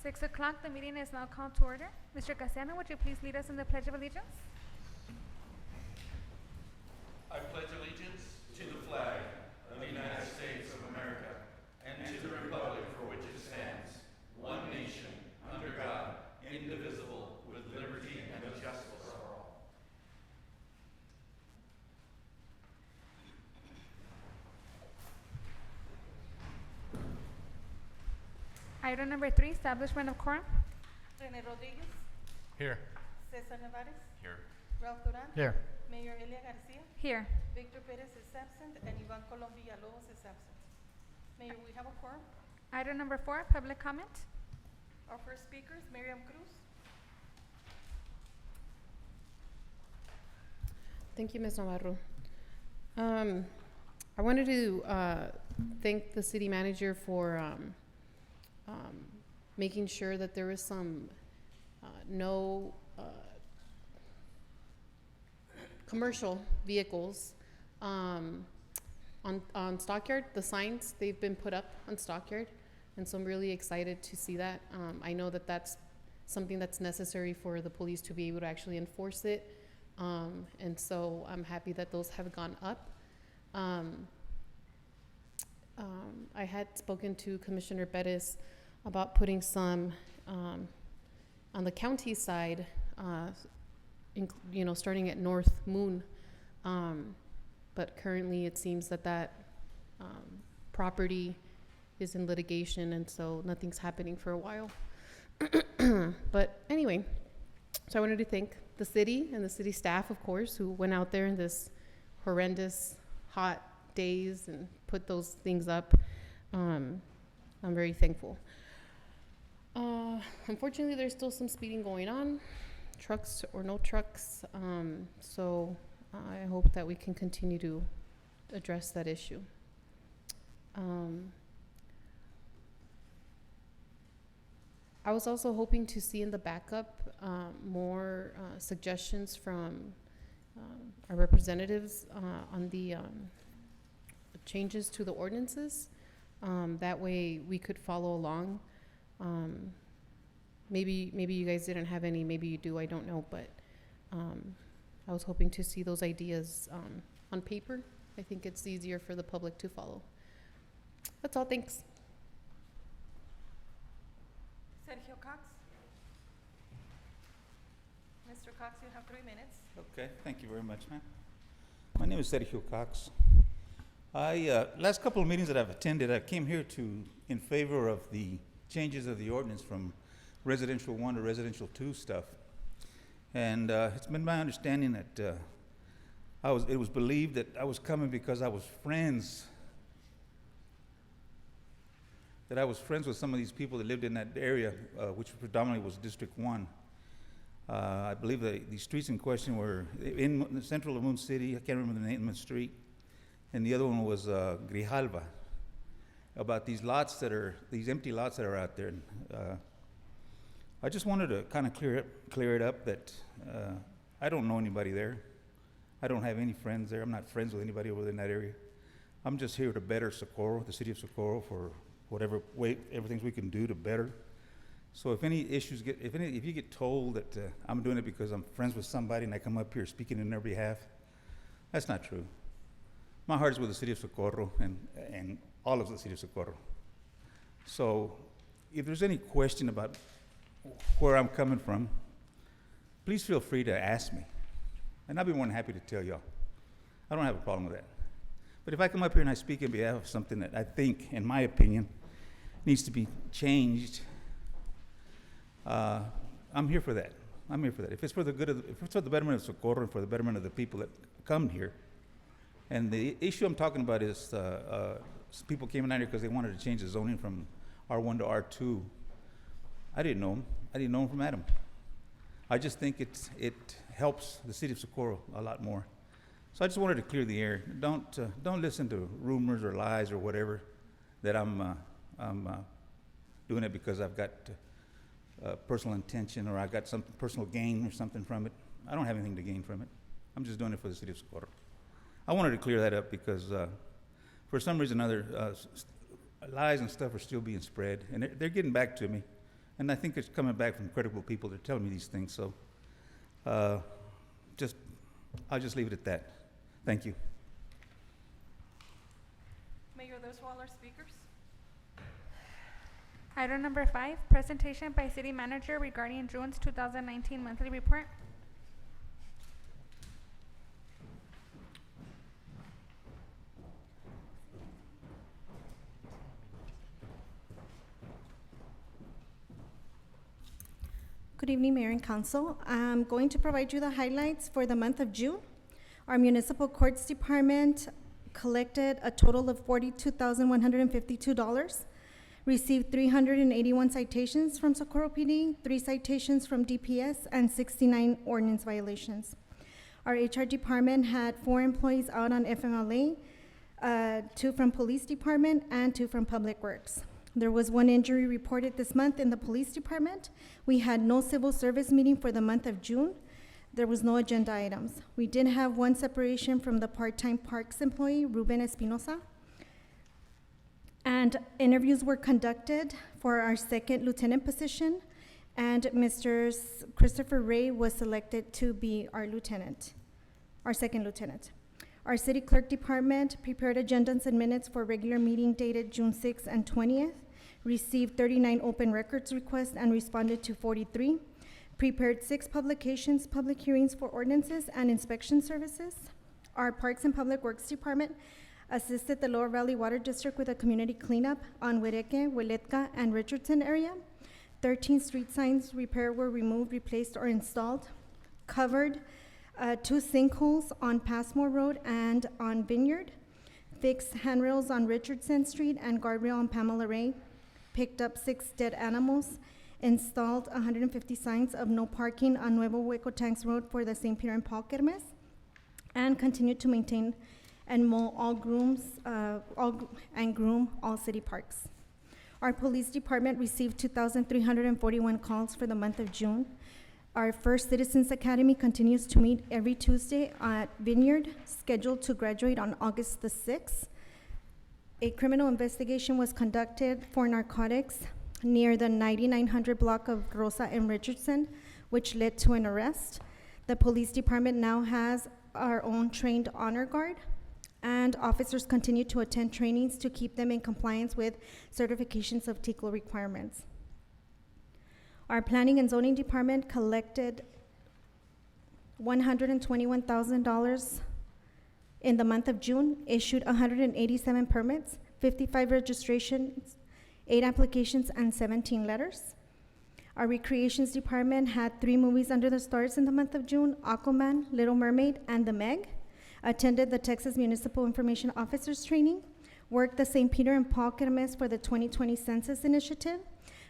6 o'clock, the meeting is now called to order. Mr. Casano, would you please lead us in the Pledge of Allegiance? I pledge allegiance to the flag of the United States of America and to the republic for which it stands, one nation, under God, indivisible, with liberty and justice for all. Item number 3, establishment of quorum. René Rodríguez, Here. Cesar Nevares, Here. Ralph Duran, Here. Mayor Elia Garcia, Here. Victor Perez is absent, and Ivan Colom Villalobos is absent. Mayor, we have a quorum. Item number 4, public comment. Our first speaker is Miriam Cruz. Thank you, Ms. Navarro. I wanted to thank the city manager for making sure that there was some no commercial vehicles on Stockyard. The signs, they've been put up on Stockyard, and so I'm really excited to see that. I know that that's something that's necessary for the police to be able to actually enforce it. And so I'm happy that those have gone up. I had spoken to Commissioner Perez about putting some on the county side, starting at North Moon. But currently it seems that property is in litigation, and so nothing's happening for a while. But anyway, so I wanted to thank the city and the city staff, of course, who went out there in this horrendous hot days and put those things up. I'm very thankful. Unfortunately, there's still some speeding going on, trucks or no trucks. So I hope that we can continue to address that issue. I was also hoping to see in the backup more suggestions from our representatives on the changes to the ordinances. That way we could follow along. Maybe you guys didn't have any, maybe you do, I don't know, but I was hoping to see those ideas on paper. I think it's easier for the public to follow. That's all, thanks. Sergio Cox. Mr. Cox, you have 3 minutes. Okay, thank you very much, ma'am. My name is Sergio Cox. Last couple of meetings that I've attended, I came here in favor of the changes of the ordinance from residential 1 to residential 2 stuff. And it's been my understanding that it was believed that I was coming because I was friends with some of these people that lived in that area, which predominantly was District 1. I believe the streets in question were in the central of Moon City. I can't remember the name of the street. And the other one was Grijalva. About these empty lots that are out there. I just wanted to kind of clear it up that I don't know anybody there. I don't have any friends there. I'm not friends with anybody over in that area. I'm just here to better Socorro, the city of Socorro, for whatever way, everything we can do to better. So if any issues if you get told that I'm doing it because I'm friends with somebody and I come up here speaking in their behalf, that's not true. My heart is with the city of Socorro and all of the city of Socorro. So if there's any question about where I'm coming from, please feel free to ask me. And I'll be more than happy to tell y'all. I don't have a problem with that. But if I come up here and I speak in behalf of something that I think, in my opinion, needs to be changed, I'm here for that. I'm here for that. If it's for the betterment of Socorro and for the betterment of the people that come here, and the issue I'm talking about is people came in here because they wanted to change the zoning from R1 to R2. I didn't know him. I didn't know him from Adam. I just think it helps the city of Socorro a lot more. So I just wanted to clear the air. Don't listen to rumors or lies or whatever that I'm doing it because I've got personal intention or I got some personal gain or something from it. I don't have anything to gain from it. I'm just doing it for the city of Socorro. I wanted to clear that up because for some reason or other, lies and stuff are still being spread, and they're getting back to me. And I think it's coming back from credible people that are telling me these things, so just, I'll just leave it at that. Thank you. Mayor, those were all our speakers. Item number 5, presentation by city manager regarding June's 2019 monthly report. Good evening, Mayor and Council. I'm going to provide you the highlights for the month of June. Our Municipal Courts Department collected a total of $42,152, received 381 citations from Socorro PD, 3 citations from DPS, and 69 ordinance violations. Our HR department had 4 employees out on FMLA, 2 from Police Department, and 2 from Public Works. There was 1 injury reported this month in the Police Department. We had no civil service meeting for the month of June. There was no agenda items. We did have 1 separation from the part-time Parks employee, Ruben Espinosa. And interviews were conducted for our 2nd lieutenant position, and Mr. Christopher Ray was selected to be our lieutenant, our 2nd lieutenant. Our city clerk department prepared agendas and minutes for regular meeting dated June 6th and 20th, received 39 open records requests and responded to 43, prepared 6 publications, public hearings for ordinances and inspection services. Our Parks and Public Works Department assisted the Lower Valley Water District with a community cleanup on Huereque, Hueletka, and Richardson area. 13 street signs repair were removed, replaced, or installed. Covered 2 sinkholes on Passmore Road and on Vineyard. Fixed handrails on Richardson Street and guardrail on Pamela Ray. Picked up 6 dead animals. Installed 150 signs of no parking on Nuevo Hueco Tanks Road for the St. Peter and Paul Kermes. And continued to maintain and mow groom all city parks. Our police department received 2,341 calls for the month of June. Our First Citizens Academy continues to meet every Tuesday at Vineyard, scheduled to graduate on August the 6th. A criminal investigation was conducted for narcotics near the 9900 block of Rosa and Richardson, which led to an arrest. The police department now has our own trained honor guard, and officers continue to attend trainings to keep them in compliance with certifications of TICLO requirements. Our Planning and Zoning Department collected $121,000 in the month of June, issued 187 permits, 55 registrations, 8 applications, and 17 letters. Our Recreations Department had 3 movies under the stars in the month of June: Aquaman, Little Mermaid, and The Meg. Attended the Texas Municipal Information Officers Training. Worked the St. Peter and Paul Kermes for the 2020 Census Initiative.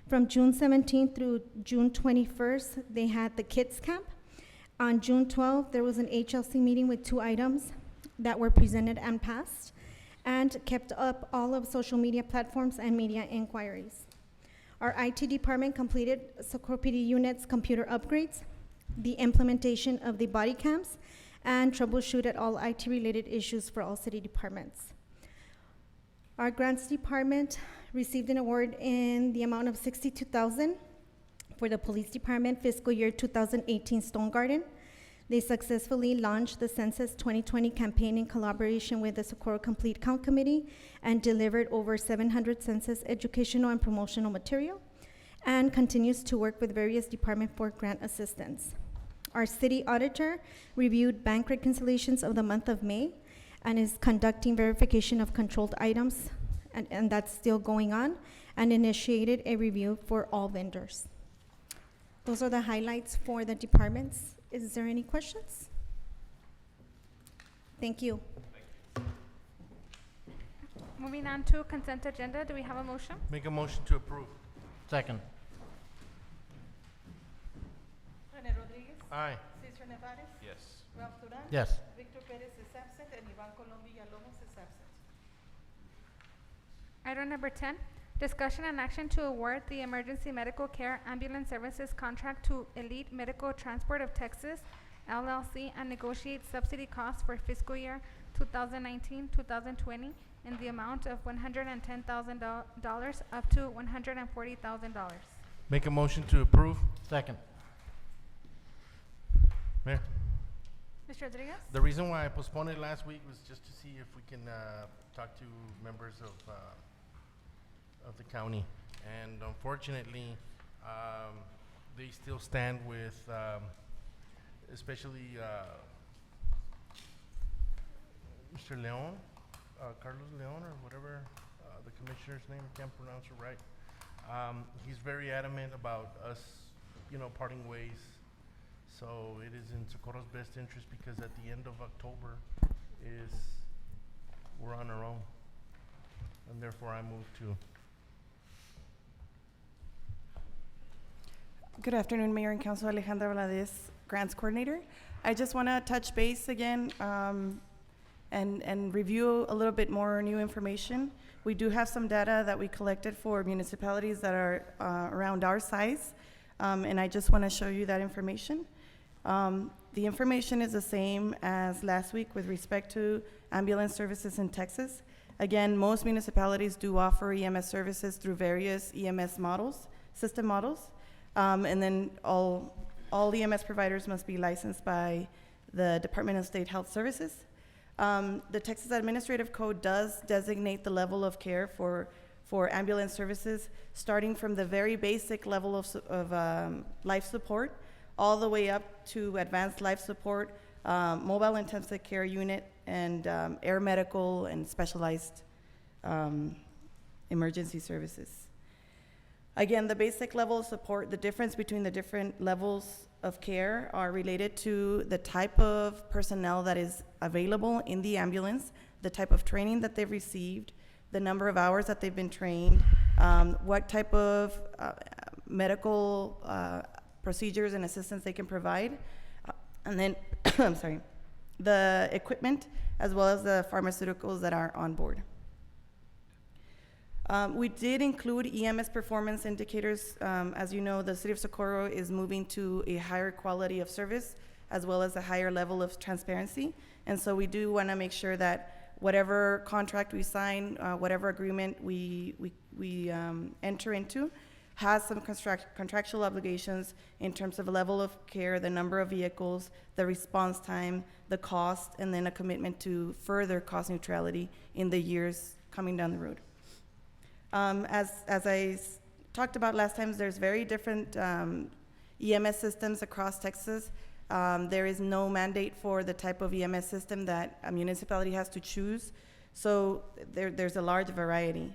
From June 17th through June 21st, they had the Kids Camp. On June 12th, there was an HLC meeting with 2 items that were presented and passed, and kept up all of social media platforms and media inquiries. Our IT department completed Socorro PD units computer upgrades, the implementation of the body cams, and troubleshooted all IT-related issues for all city departments. Our grants department received an award in the amount of $62,000 for the police department fiscal year 2018 Stone Garden. They successfully launched the Census 2020 campaign in collaboration with the Socorro Complete Count Committee and delivered over 700 census educational and promotional material, and continues to work with various departments for grant assistance. Our city auditor reviewed bank reconciliations of the month of May and is conducting verification of controlled items, and that's still going on, and initiated a review for all vendors. Those are the highlights for the departments. Is there any questions? Thank you. Moving on to consent agenda, do we have a motion? Make a motion to approve. Second. Rene Rodriguez. Aye. Cesar Nevares. Yes. Ralph Duran. Yes. Victor Perez is absent, and Ivan Colom Villalobos is absent. Item number 10, discussion and action to award the emergency medical care ambulance services contract to Elite Medical Transport of Texas, LLC, and negotiate subsidy costs for fiscal year 2019-2020 in the amount of $110,000 up to $140,000. Make a motion to approve. Second. Mayor, Mr. Rodriguez? the reason why I postponed it last week was just to see if we can talk to members of the county. And unfortunately, they still stand with, especially Mr. Leon, Carlos Leon, or whatever the commissioner's name, I can't pronounce it right. He's very adamant about us, parting ways. So it is in Socorro's best interest because at the end of October we're on our own. And therefore I move to. Good afternoon, Mayor and Council. Alejandra Valadez, Grants Coordinator. I just want to touch base again and review a little bit more new information. We do have some data that we collected for municipalities that are around our size, and I just want to show you that information. The information is the same as last week with respect to ambulance services in Texas. Again, most municipalities do offer EMS services through various EMS models, system models. And then all EMS providers must be licensed by the Department of State Health Services. The Texas Administrative Code does designate the level of care for ambulance services, starting from the very basic level of life support, all the way up to advanced life support, mobile intensive care unit, and air medical and specialized emergency services. Again, the basic level of support, the difference between the different levels of care are related to the type of personnel that is available in the ambulance, the type of training that they've received, the number of hours that they've been trained, what type of medical procedures and assistance they can provide, and then, I'm sorry, the equipment as well as the pharmaceuticals that are on board. We did include EMS performance indicators. As you know, the City of Socorro is moving to a higher quality of service as well as a higher level of transparency. And so we do want to make sure that whatever contract we sign, whatever agreement we enter into, has some contractual obligations in terms of level of care, the number of vehicles, the response time, the cost, and then a commitment to further cost neutrality in the years coming down the road. As I talked about last time, there's very different EMS systems across Texas. There is no mandate for the type of EMS system that a municipality has to choose, so there's a large variety.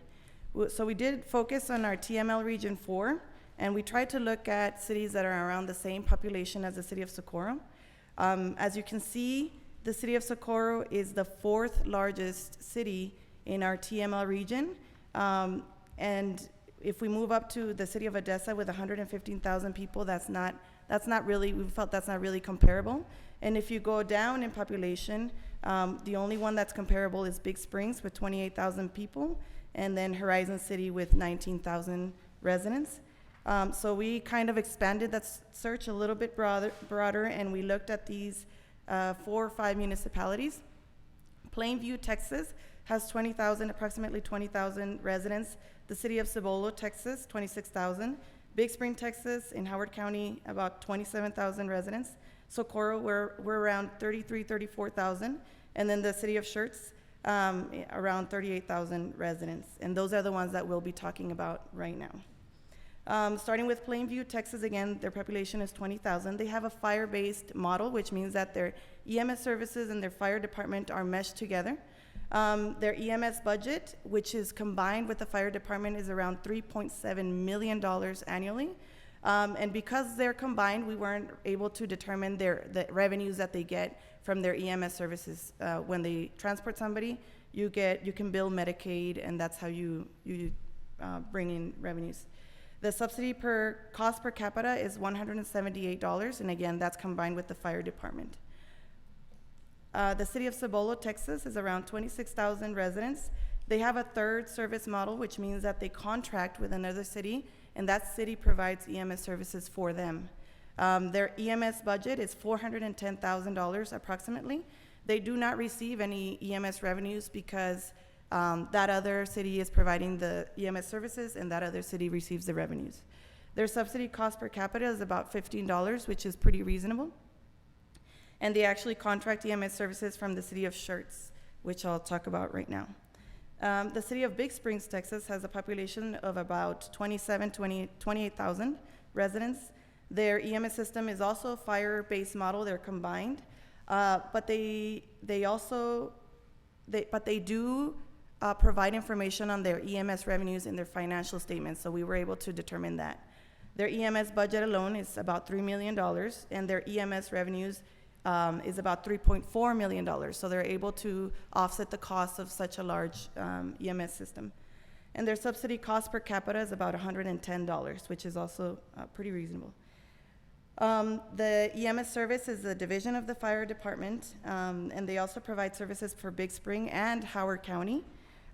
So we did focus on our TML Region 4, and we tried to look at cities that are around the same population as the City of Socorro. As you can see, the City of Socorro is the 4th largest city in our TML region. And if we move up to the city of Odessa with 115,000 people, we felt that's not really comparable. And if you go down in population, the only one that's comparable is Big Springs with 28,000 people, and then Horizon City with 19,000 residents. So we kind of expanded that search a little bit broader, and we looked at these 4 or 5 municipalities. Plainview, Texas, has approximately 20,000 residents. The city of Cibolo, Texas, 26,000. Big Spring, Texas, in Howard County, about 27,000 residents. Socorro, we're around 34,000. And then the city of Schertz, around 38,000 residents. And those are the ones that we'll be talking about right now. Starting with Plainview, Texas, again, their population is 20,000. They have a fire-based model, which means that their EMS services and their fire department are meshed together. Their EMS budget, which is combined with the fire department, is around $3.7 million annually. And because they're combined, we weren't able to determine the revenues that they get from their EMS services. When they transport somebody, you can bill Medicaid, and that's how you bring in revenues. The subsidy cost per capita is $178, and again, that's combined with the fire department. The city of Cibolo, Texas, is around 26,000 residents. They have a third service model, which means that they contract with another city, and that city provides EMS services for them. Their EMS budget is $410,000 approximately. They do not receive any EMS revenues because that other city is providing the EMS services, and that other city receives the revenues. Their subsidy cost per capita is about $15, which is pretty reasonable. And they actually contract EMS services from the city of Schertz, which I'll talk about right now. The city of Big Springs, Texas has a population of about 28,000 residents. Their EMS system is also a fire-based model, they're combined. But they do provide information on their EMS revenues in their financial statements, so we were able to determine that. Their EMS budget alone is about $3 million, and their EMS revenues is about $3.4 million, so they're able to offset the cost of such a large EMS system. And their subsidy cost per capita is about $110, which is also pretty reasonable. The EMS service is a division of the fire department, and they also provide services for Big Spring and Howard County.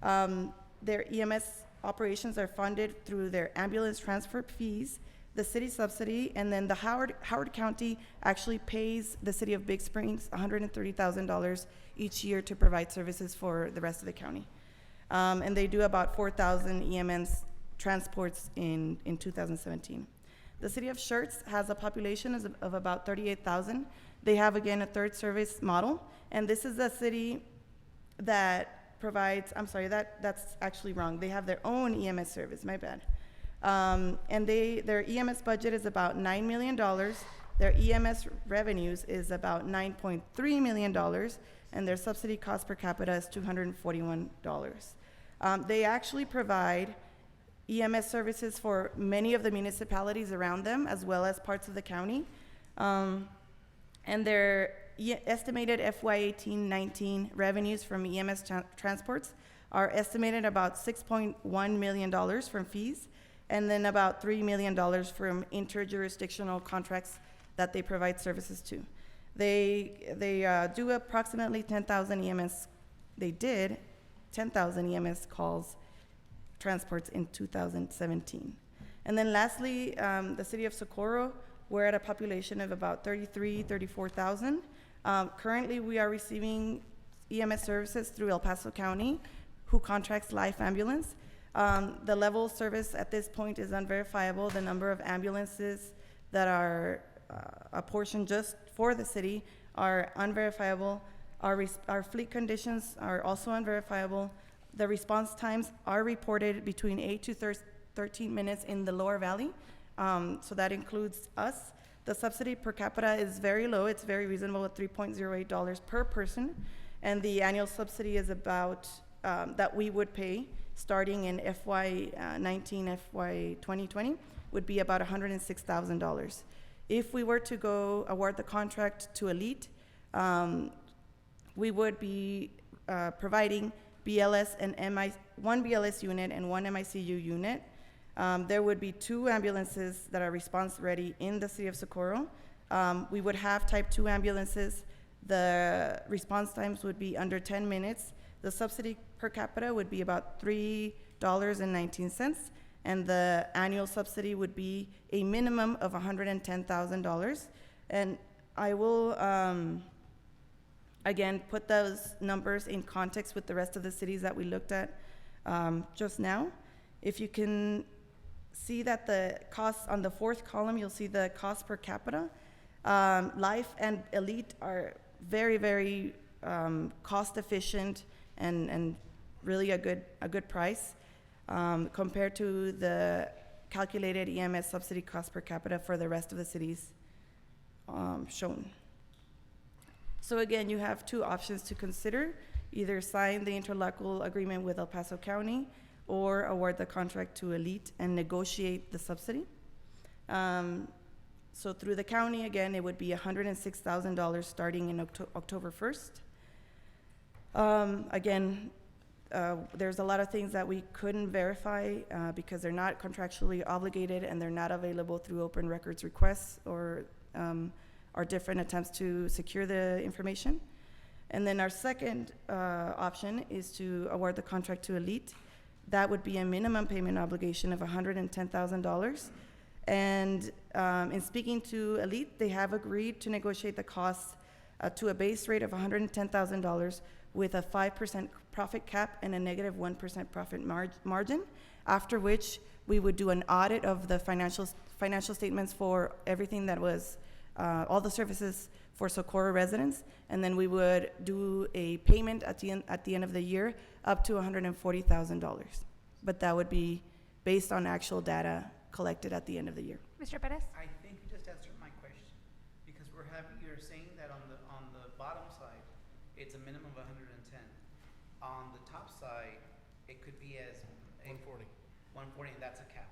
Their EMS operations are funded through their ambulance transfer fees, the city subsidy, and then the Howard County actually pays the city of Big Springs $130,000 each year to provide services for the rest of the county. And they do about 4,000 EMS transports in 2017. The city of Schertz has a population of about 38,000. They have, again, a third service model, and this is a city that provides, I'm sorry, that's actually wrong. They have their own EMS service, my bad. And their EMS budget is about $9 million. Their EMS revenues is about $9.3 million, and their subsidy cost per capita is $241. They actually provide EMS services for many of the municipalities around them, as well as parts of the county. And their estimated FY18-19 revenues from EMS transports are estimated about $6.1 million from fees, and then about $3 million from interjurisdictional contracts that they provide services to. They do approximately 10,000 EMS, they did 10,000 EMS calls transports in 2017. And then lastly, the city of Socorro, we're at a population of about 34,000. Currently, we are receiving EMS services through El Paso County, who contracts Life Ambulance. The level of service at this point is unverifiable. The number of ambulances that are apportioned just for the city are unverifiable. Our fleet conditions are also unverifiable. The response times are reported between 8 to 13 minutes in the lower valley, so that includes us. The subsidy per capita is very low. It's very reasonable at $3.08 per person, and the annual subsidy is about, that we would pay starting in FY19, FY2020, would be about $106,000. If we were to go award the contract to Elite, we would be providing BLS and one BLS unit and one MICU unit. There would be 2 ambulances that are response ready in the city of Socorro. We would have type 2 ambulances. The response times would be under 10 minutes. The subsidy per capita would be about $3.19, and the annual subsidy would be a minimum of $110,000. And I will, again, put those numbers in context with the rest of the cities that we looked at just now. If you can see that the costs on the 4th column, you'll see the cost per capita. Life and Elite are very, very cost efficient and really a good price compared to the calculated EMS subsidy cost per capita for the rest of the cities shown. So again, you have 2 options to consider: either sign the interlocal agreement with El Paso County or award the contract to Elite and negotiate the subsidy. So through the county, again, it would be $106,000 starting in October 1st. Again, there's a lot of things that we couldn't verify because they're not contractually obligated and they're not available through open records requests or different attempts to secure the information. And then our second option is to award the contract to Elite. That would be a minimum payment obligation of $110,000. And in speaking to Elite, they have agreed to negotiate the costs to a base rate of $110,000 with a 5% profit cap and a negative 1% profit margin, after which We would do an audit of the financial statements for everything that was, all the services for Socorro residents, and then we would do a payment at the end of the year up to $140,000. But that would be based on actual data collected at the end of the year. Mr. Perez? I think you just answered my question, because you're saying that on the bottom side, it's a minimum of 110. On the top side, it could be as 140. 140, and that's a cap.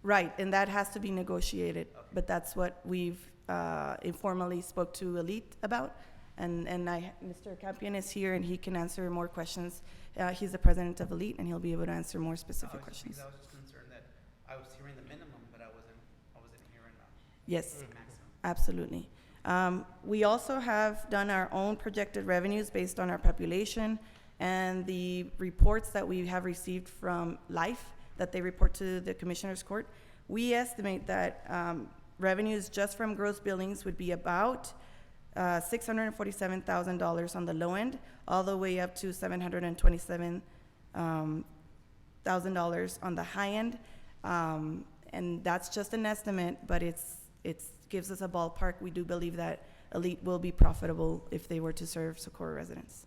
Right, and that has to be negotiated, but that's what we've informally spoke to Elite about. And Mr. Campion is here, and he can answer more questions. He's the president of Elite, and he'll be able to answer more specific questions. I was just concerned that I was hearing the minimum, but I wasn't hearing Yes, the maximum. absolutely. We also have done our own projected revenues based on our population and the reports that we have received from Life that they report to the Commissioner's Court. We estimate that revenues just from gross billings would be about $647,000 on the low end, all the way up to $727,000 on the high end. And that's just an estimate, but it gives us a ballpark. We do believe that Elite will be profitable if they were to serve Socorro residents.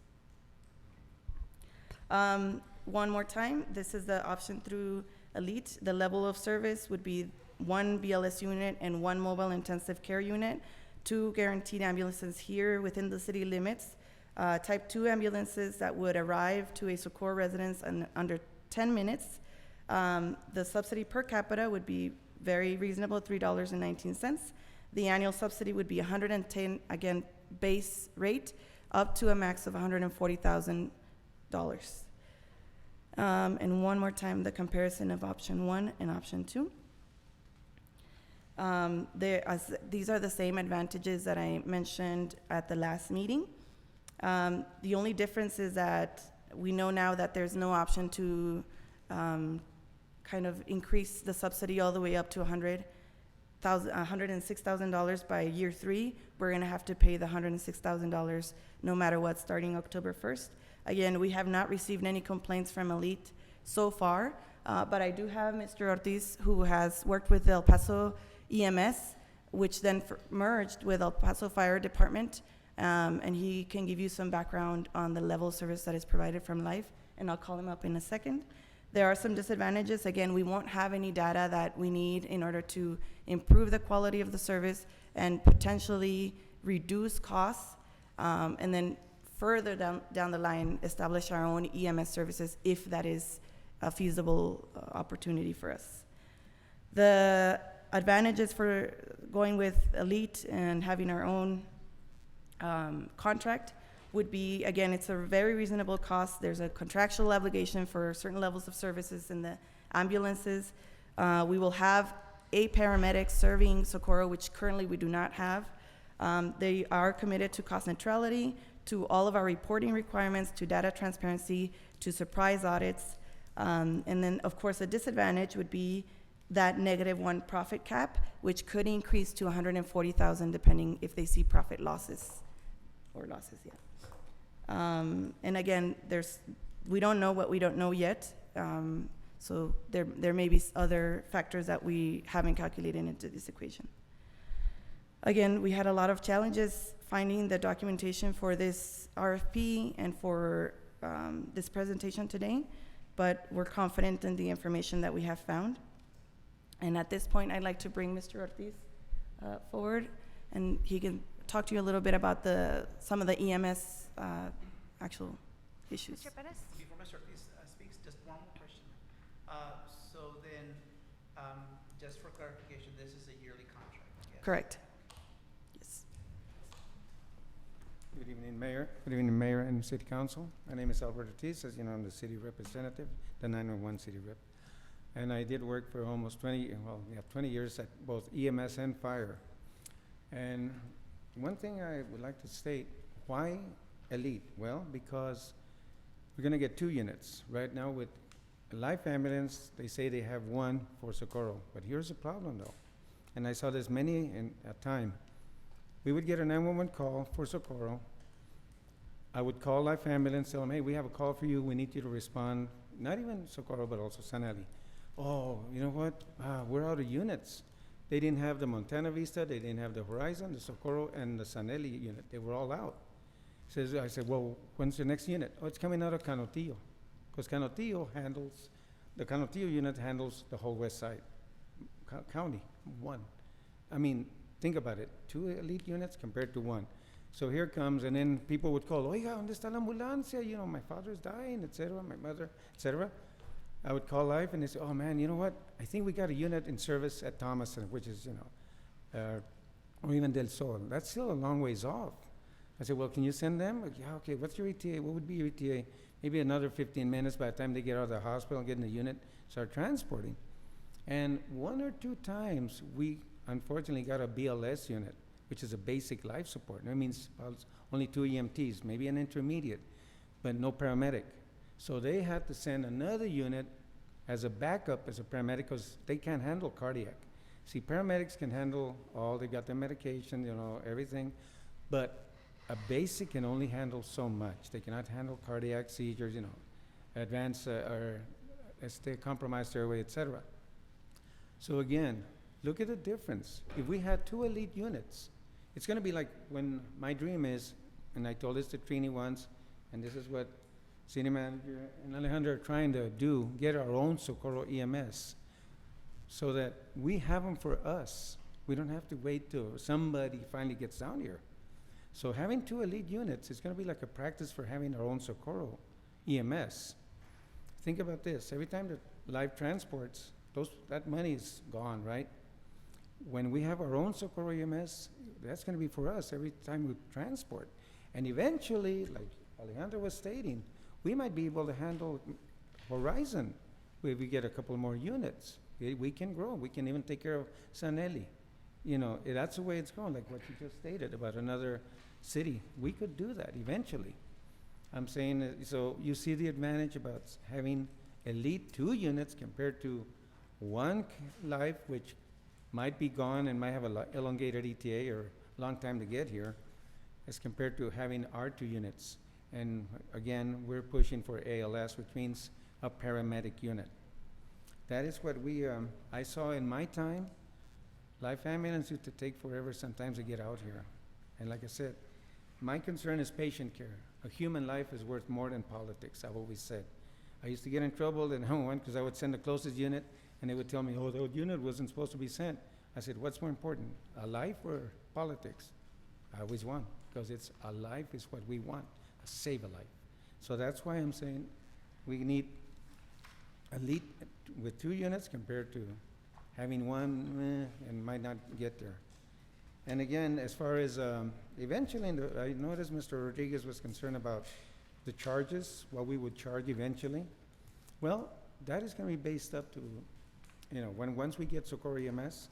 One more time, this is the option through Elite. The level of service would be 1 BLS unit and 1 mobile intensive care unit, 2 guaranteed ambulances here within the city limits, type 2 ambulances that would arrive to a Socorro residence in under 10 minutes. The subsidy per capita would be very reasonable, $3.19. The annual subsidy would be $110, again, base rate, up to a max of $140,000. And one more time, the comparison of option 1 and option 2. These are the same advantages that I mentioned at the last meeting. The only difference is that we know now that there's no option to kind of increase the subsidy all the way up to $106,000 by year 3. We're going to have to pay the $106,000 no matter what, starting October 1st. Again, we have not received any complaints from Elite so far, but I do have Mr. Ortiz, who has worked with El Paso EMS, which then merged with El Paso Fire Department, and he can give you some background on the level of service that is provided from Life, and I'll call him up in a second. There are some disadvantages. Again, we won't have any data that we need in order to improve the quality of the service and potentially reduce costs, and then further down the line, establish our own EMS services if that is a feasible opportunity for us. The advantages for going with Elite and having our own contract would be, again, it's a very reasonable cost. There's a contractual obligation for certain levels of services in the ambulances. We will have a paramedic serving Socorro, which currently we do not have. They are committed to cost neutrality, to all of our reporting requirements, to data transparency, to surprise audits. And then, of course, a disadvantage would be that -1 profit cap, which could increase to $140,000 depending if they see profit losses. And again, we don't know what we don't know yet. So there may be other factors that we haven't calculated into this equation. Again, we had a lot of challenges finding the documentation for this RFP and for this presentation today, but we're confident in the information that we have found. And at this point, I'd like to bring Mr. Ortiz forward, and he can talk to you a little bit about some of the EMS actual issues. Mr. Perez? Before Mr. Ortiz speaks, just one more question. So then, just for clarification, this is a yearly contract, yes? Correct. Yes. Good evening, Mayor. Good evening, Mayor and City Council. My name is Albert Ortiz. As you know, I'm the city representative, the 911 city rep. And I did work for almost 20 years at both EMS and fire. And one thing I would like to state, why Elite? Well, because we're going to get 2 units. Right now with Life Ambulance, they say they have 1 for Socorro. But here's the problem, though. And I saw this many at time. We would get a 911 call for Socorro. I would call Life Ambulance, tell them, hey, we have a call for you. We need you to respond. Not even Socorro, but also San Eli. oh, you know what? We're out of units. They didn't have the Montana Vista, they didn't have the Horizon, the Socorro, and the Sanelli unit. They were all out. I said, well, when's the next unit? Oh, it's coming out of Canotillo. Because the Canotillo unit handles the whole west side county, one. I mean, think about it, 2 elite units compared to 1. So here comes, and then people would call, oiga, ¿dónde está la ambulancia? You know, my father's dying, et cetera, my mother, et cetera. I would call life and they say, oh man, you know what? I think we got a unit in service at Thomason, which is, or even Del Sol. That's still a long ways off. I said, well, can you send them? Like, yeah, okay, what's your ETA? What would be your ETA? Maybe another 15 minutes by the time they get out of the hospital and get in the unit, start transporting. And 1 or 2 times, we unfortunately got a BLS unit, which is a basic life support. That means only 2 EMTs, maybe an intermediate, but no paramedic. So they had to send another unit as a backup, as a paramedic, because they can't handle cardiac. See, paramedics can handle all, they got their medication, everything, but a basic can only handle so much. They cannot handle cardiac seizures, advanced or compromised airway, et cetera. So again, look at the difference. If we had 2 elite units, it's going to be like when my dream is, and I told this to Trini once, and this is what City Manager and Alejandro are trying to do, get our own Socorro EMS so that we have them for us. We don't have to wait till somebody finally gets down here. So having 2 elite units is going to be like a practice for having our own Socorro EMS. Think about this. Every time that live transports, that money is gone, right? When we have our own Socorro EMS, that's going to be for us every time we transport. And eventually, like Alejandro was stating, we might be able to handle Horizon if we get a couple more units. We can grow. We can even take care of Sanelli. That's the way it's going, like what you just stated about another city. We could do that eventually. I'm saying, so you see the advantage about having elite 2 units compared to 1 life, which might be gone and might have a elongated ETA or long time to get here, as compared to having our 2 units. And again, we're pushing for ALS, which means a paramedic unit. That is what I saw in my time. Life ambulance used to take forever sometimes to get out here. And like I said, my concern is patient care. A human life is worth more than politics, I've always said. I used to get in trouble at home because I would send the closest unit and they would tell me, oh, that unit wasn't supposed to be sent. I said, what's more important, a life or politics? I always won, because it's a life is what we want, save a life. So that's why I'm saying we need elite with 2 units compared to having 1 and might not get there. And again, as far as eventually, I noticed Mr. Rodriguez was concerned about the charges, what we would charge eventually. Well, that is going to be based up to, once we get Socorro EMS,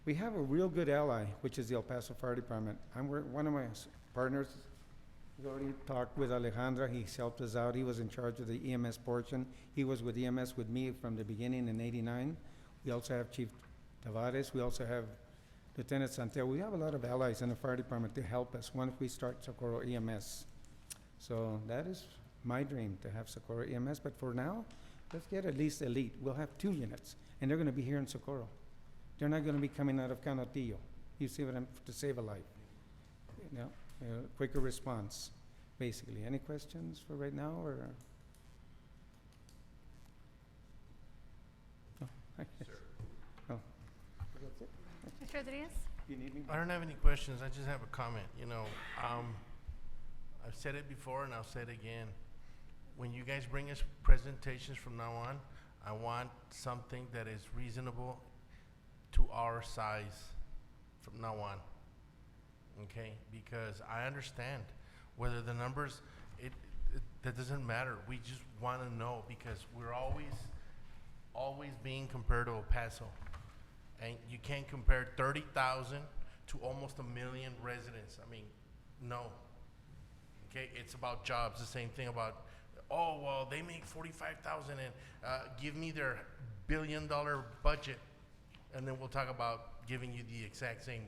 we have a real good ally, which is the El Paso Fire Department. One of my partners has already talked with Alejandra. He's helped us out. He was in charge of the EMS portion. He was with EMS with me from the beginning in '89. We also have Chief Tavares. We also have Lieutenant Santiago. We have a lot of allies in the fire department to help us once we start Socorro EMS. So that is my dream, to have Socorro EMS. But for now, let's get at least elite. We'll have 2 units, and they're going to be here in Socorro. They're not going to be coming out of Canotillo. You see what I'm, to save a life. Quicker response, basically. Any questions for right now, or? No? Sir. Oh. That's it? Mr. Rodriguez? You need me? I don't have any questions. I just have a comment. I've said it before and I'll say it again. When you guys bring us presentations from now on, I want something that is reasonable to our size from now on. Okay? Because I understand whether the numbers, that doesn't matter. We just want to know, because we're always being compared to El Paso. And you can't compare 30,000 to almost 1 million residents. I mean, no. Okay, it's about jobs. The same thing about, oh, well, they make 45,000 and give me their $1 billion budget, and then we'll talk about giving you the exact same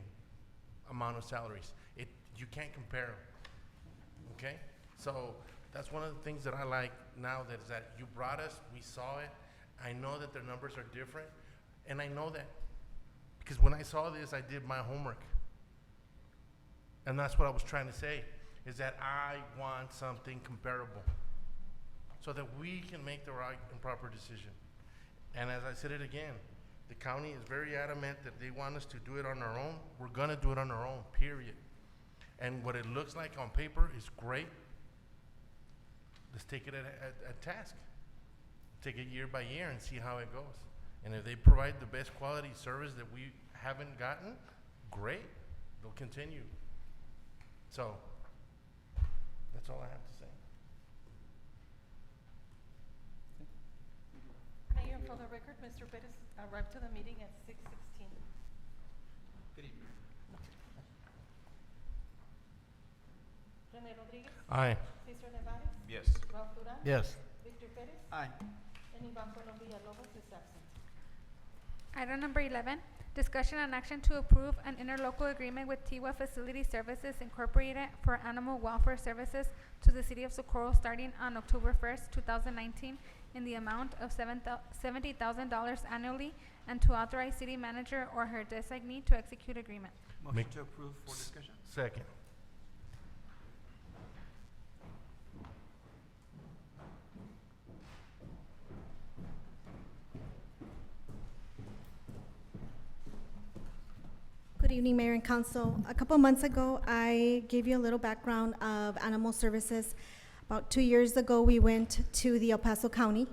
amount of salaries. You can't compare them. Okay, so that's one of the things that I like now, that is that you brought us, we saw it, I know that their numbers are different, and I know that because when I saw this, I did my homework. And that's what I was trying to say, is that I want something comparable so that we can make the right and proper decision. And as I said it again, the county is very adamant that they want us to do it on our own. We're gonna do it on our own, period. And what it looks like on paper is great. Let's take it at task. Take it year by year and see how it goes. And if they provide the best quality service that we haven't gotten, great, they'll continue. So, that's all I have to say. Mayor, for the record, Mr. Perez arrived to the meeting at 6:16. Good evening. Rene Rodriguez, Aye. Cesar Nevares, Yes. Ralph Duran. Yes. Victor Perez, Aye. and Ivan Colom Villalobos is absent. Item number 11, discussion and action to approve an interlocal agreement with Tiwa Facility Services Incorporated for animal welfare services to the city of Socorro starting on October 1st, 2019 in the amount of $70,000 annually, and to authorize city manager or her designee to execute agreement. Motion Make- to approve for discussion? Second. Good evening, Mayor and Council. A couple months ago, I gave you a little background of animal services. About 2 years ago, we went to the El Paso County.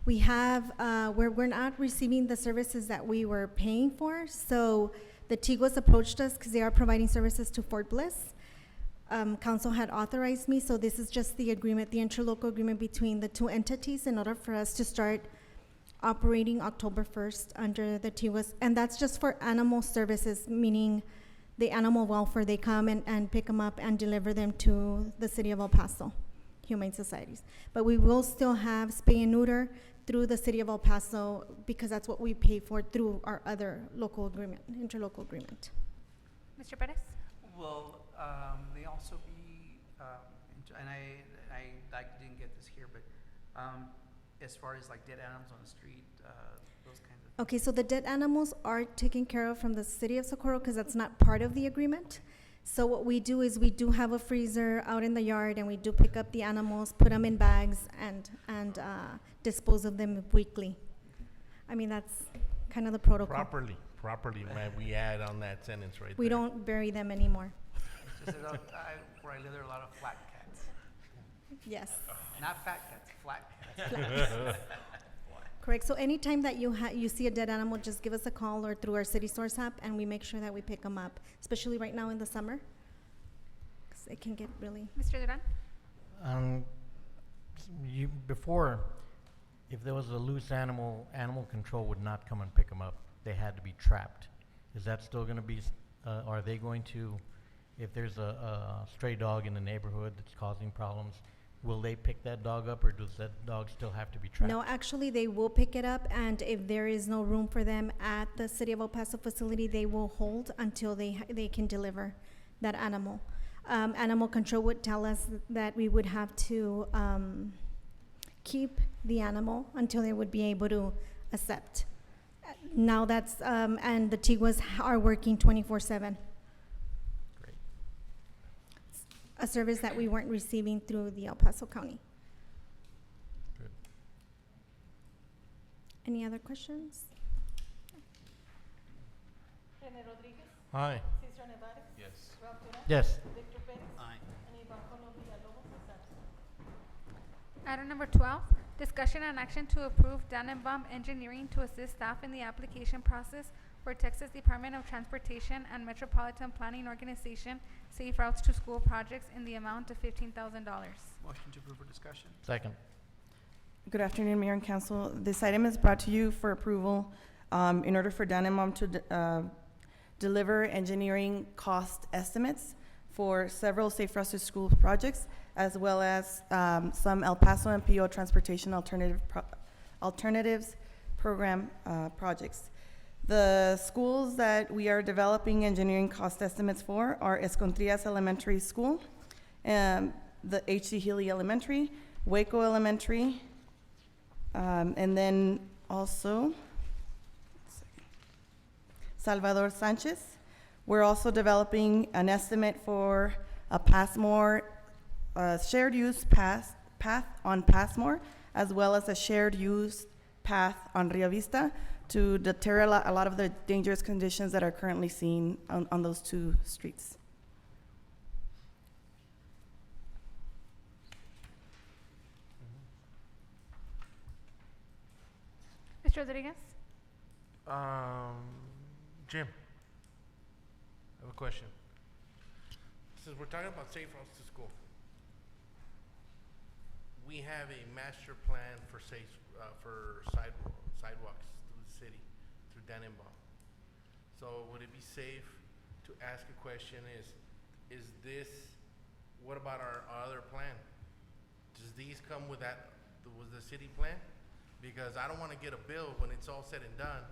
We have, we're not receiving the services that we were paying for, so the Tiguas approached us because they are providing services to Fort Bliss. Council had authorized me, so this is just the agreement, the interlocal agreement between the two entities in order for us to start operating October 1st under the Tiguas. And that's just for animal services, meaning the animal welfare. They come and pick them up and deliver them to the city of El Paso, Humane Societies. But we will still have spay and neuter through the city of El Paso because that's what we pay for through our other local agreement, interlocal agreement. Mr. Perez? Will they also be, and I didn't get this here, but as far as like dead animals on the street, those kinds of things? Okay, so the dead animals are taken care of from the city of Socorro because that's not part of the agreement. So what we do is we do have a freezer out in the yard and we do pick up the animals, put them in bags and dispose of them weekly. I mean, that's kind of the protocol. Properly, man, we add on that sentence right there. We don't bury them anymore. It's just that where I live, there are a lot of flat cats. Yes. Not fat cats, flat cats. Correct. So anytime that you see a dead animal, just give us a call or through our city source app, and we make sure that we pick them up, especially right now in the summer, because it can get really. Mr. Duran? Before, if there was a loose animal, animal control would not come and pick them up. They had to be trapped. Is that still going to be, are they going to, if there's a stray dog in the neighborhood that's causing problems, will they pick that dog up, or does that dog still have to be trapped? No, actually, they will pick it up, and if there is no room for them at the City of El Paso facility, they will hold until they can deliver that animal. Animal control would tell us that we would have to keep the animal until they would be able to accept. Now that's, and the Tiguas are working 24/7. Great. A service that we weren't receiving through the El Paso County. Good. Any other questions? Rene Rodriguez, Aye. Cesar Nevares, Yes. Ralph Duran. Yes. Victor Perez, Aye. and Ivan Colom Villalobos is absent. Item number 12, discussion and action to approve Dannenbaum Engineering to assist staff in the application process for Texas Department of Transportation and Metropolitan Planning Organization Safe Routes to School projects in the amount of $15,000. Motion to approve for discussion? Second. Good afternoon, Mayor and Council. This item is brought to you for approval in order for Dynamom to deliver engineering cost estimates for several Safe Routes to School projects, as well as some El Paso and PO Transportation Alternatives Program projects. The schools that we are developing engineering cost estimates for are Escontrias Elementary School, the H.C. Healy Elementary, Waco Elementary, and then also, Salvador Sanchez. We're also developing an estimate for a Passmore, shared use path on Passmore, as well as a shared use path on Rio Vista to deter a lot of the dangerous conditions that are currently seen on those two streets. Mr. Rodriguez? Jim, I have a question. Since we're talking about safe routes to school, we have a master plan for sidewalks through the city, through Dannenbaum. So would it be safe to ask a question is this, what about our other plan? Does these come with the city plan? Because I don't wanna get a bill when it's all said and done,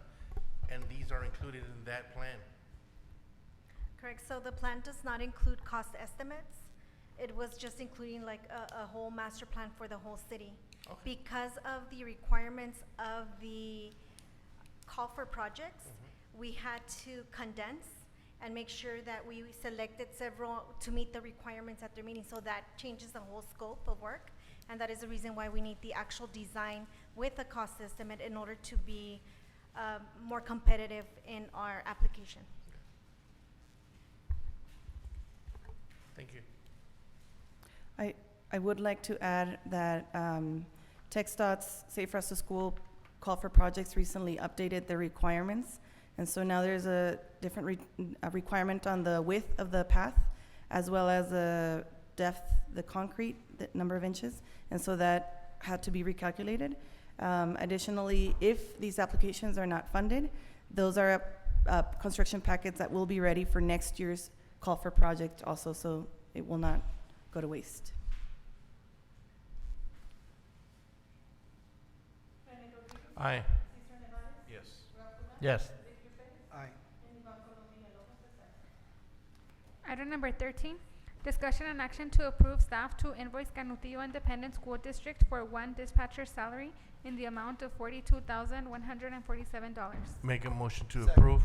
and these are included in that plan. Correct, so the plan does not include cost estimates. It was just including like a whole master plan for the whole city. Okay. Because of the requirements of the call for projects, we had to condense and make sure that we selected several to meet the requirements at their meeting. So that changes the whole scope of work. And that is the reason why we need the actual design with a cost estimate in order to be more competitive in our application. Thank you. I would like to add that TxDOT's Safe Routes to School call for projects recently updated their requirements. And so now there's a different requirement on the width of the path, as well as the depth, the concrete, the number of inches. And so that had to be recalculated. Additionally, if these applications are not funded, those are construction packets that will be ready for next year's call for project also, so it will not go to waste. Aye. Yes. Yes. Aye. Item number 13, discussion and action to approve staff to invoice Canutillo Independent School District for one dispatcher salary in the amount of $42,147. Make a motion to Second. approve.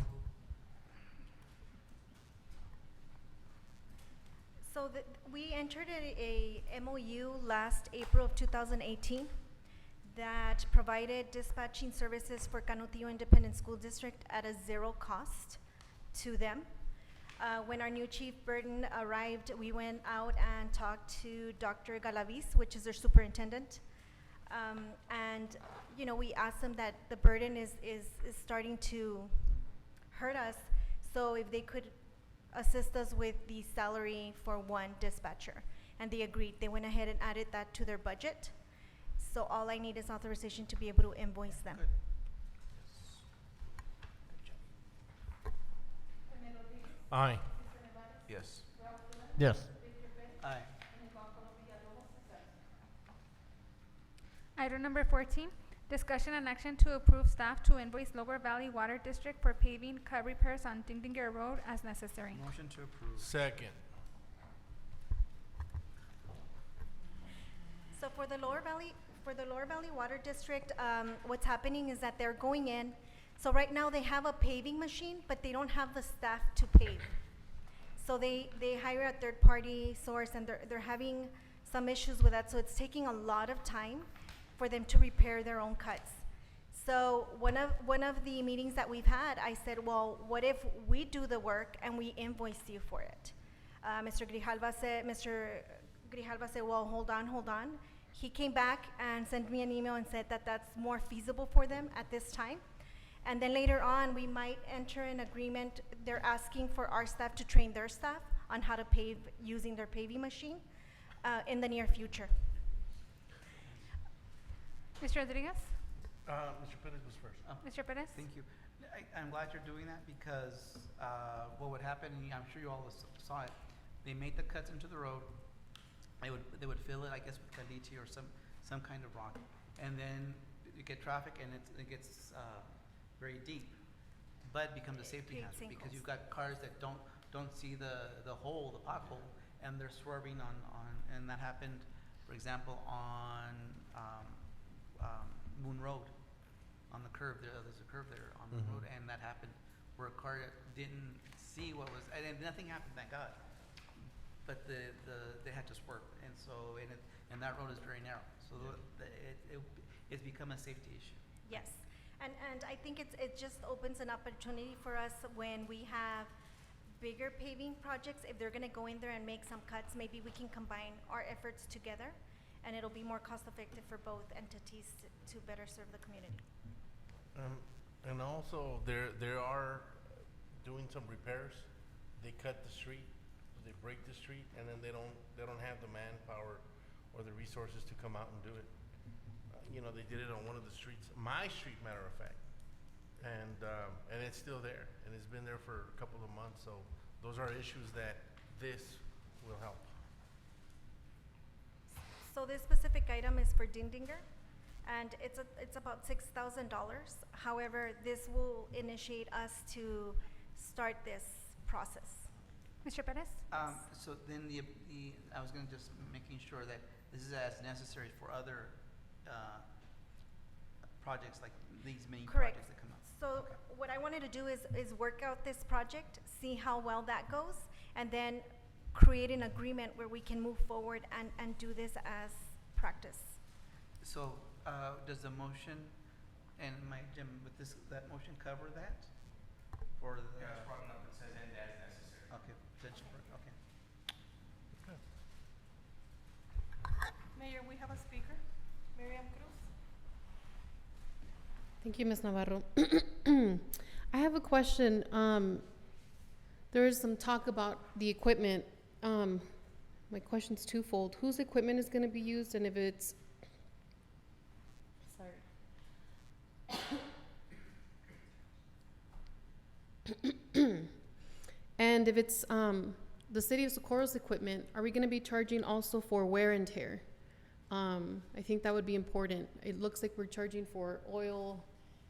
So we entered a MOU last April of 2018 that provided dispatching services for Canutillo Independent School District at a zero cost to them. When our new chief Burton arrived, we went out and talked to Dr. Galaviz, which is their superintendent. And, you know, we asked them that the burden is starting to hurt us. So if they could assist us with the salary for one dispatcher. And they agreed. They went ahead and added that to their budget. So all I need is authorization to be able to invoice them. Good. Aye. Yes. Yes. Aye. Item number 14, discussion and action to approve staff to invoice Lower Valley Water District for paving cut repairs on Dingdinger Road as necessary. Motion to approve. Second. So for the Lower Valley Water District, what's happening is that they're going in. So right now they have a paving machine, but they don't have the staff to pave. So they hire a third-party source, and they're having some issues with that. So it's taking a lot of time for them to repair their own cuts. So one of the meetings that we've had, I said, well, what if we do the work and we invoice you for it? Mr. Grijalva said, well, hold on. He came back and sent me an email and said that that's more feasible for them at this time. And then later on, we might enter an agreement. They're asking for our staff to train their staff on how to pave using their paving machine in the near future. Mr. Rodriguez? Mr. Perez was first. Mr. Perez? Thank you. I'm glad you're doing that because what would happen, and I'm sure you all saw it, they made the cuts into the road. They would fill it, I guess, with caliche or some kind of rock, and then you get traffic and it gets very deep, but it becomes a safety creates hazard because sinkholes. you've got cars that don't see the hole, the pothole, and they're swerving on and that happened, for example, on Moon Road, on the curve there, there's a curve there on the Mhm. road, and that happened where a car didn't see what was, and nothing happened, thank God. But they had to swerve, and so, and that road is very narrow, so it's become a safety issue. Yes, and I think it just opens an opportunity for us when we have bigger paving projects. If they're gonna go in there and make some cuts, maybe we can combine our efforts together, and it'll be more cost effective for both entities to better serve the community. And also, they are doing some repairs. They cut the street, they break the street, and then they don't have the manpower or the resources to come out and do it. You know, they did it on one of the streets, my street, matter of fact, and it's still there, and it's been there for a couple of months. So those are issues that this will help. So this specific item is for Dindinger, and it's about $6,000. However, this will initiate us to start this process. Mr. Perez? So then I was gonna just making sure that this is as necessary for other, projects like these main Correct. projects that come up. So Okay. what I wanted to do is work out this project, see how well that goes, and then create an agreement where we can move forward and do this as practice. So, does the motion and Jim, with that motion cover that? For the? Yeah, it's brought up, it says and as necessary. Okay, okay. Mayor, we have a speaker, Miriam Cruz. Thank you, Ms. Navarro. I have a question. There is some talk about the equipment. My question's twofold. Whose equipment is gonna be used, and if it's, and if it's, the city of Socorro's equipment, are we gonna be charging also for wear and tear? I think that would be important. It looks like we're charging for oil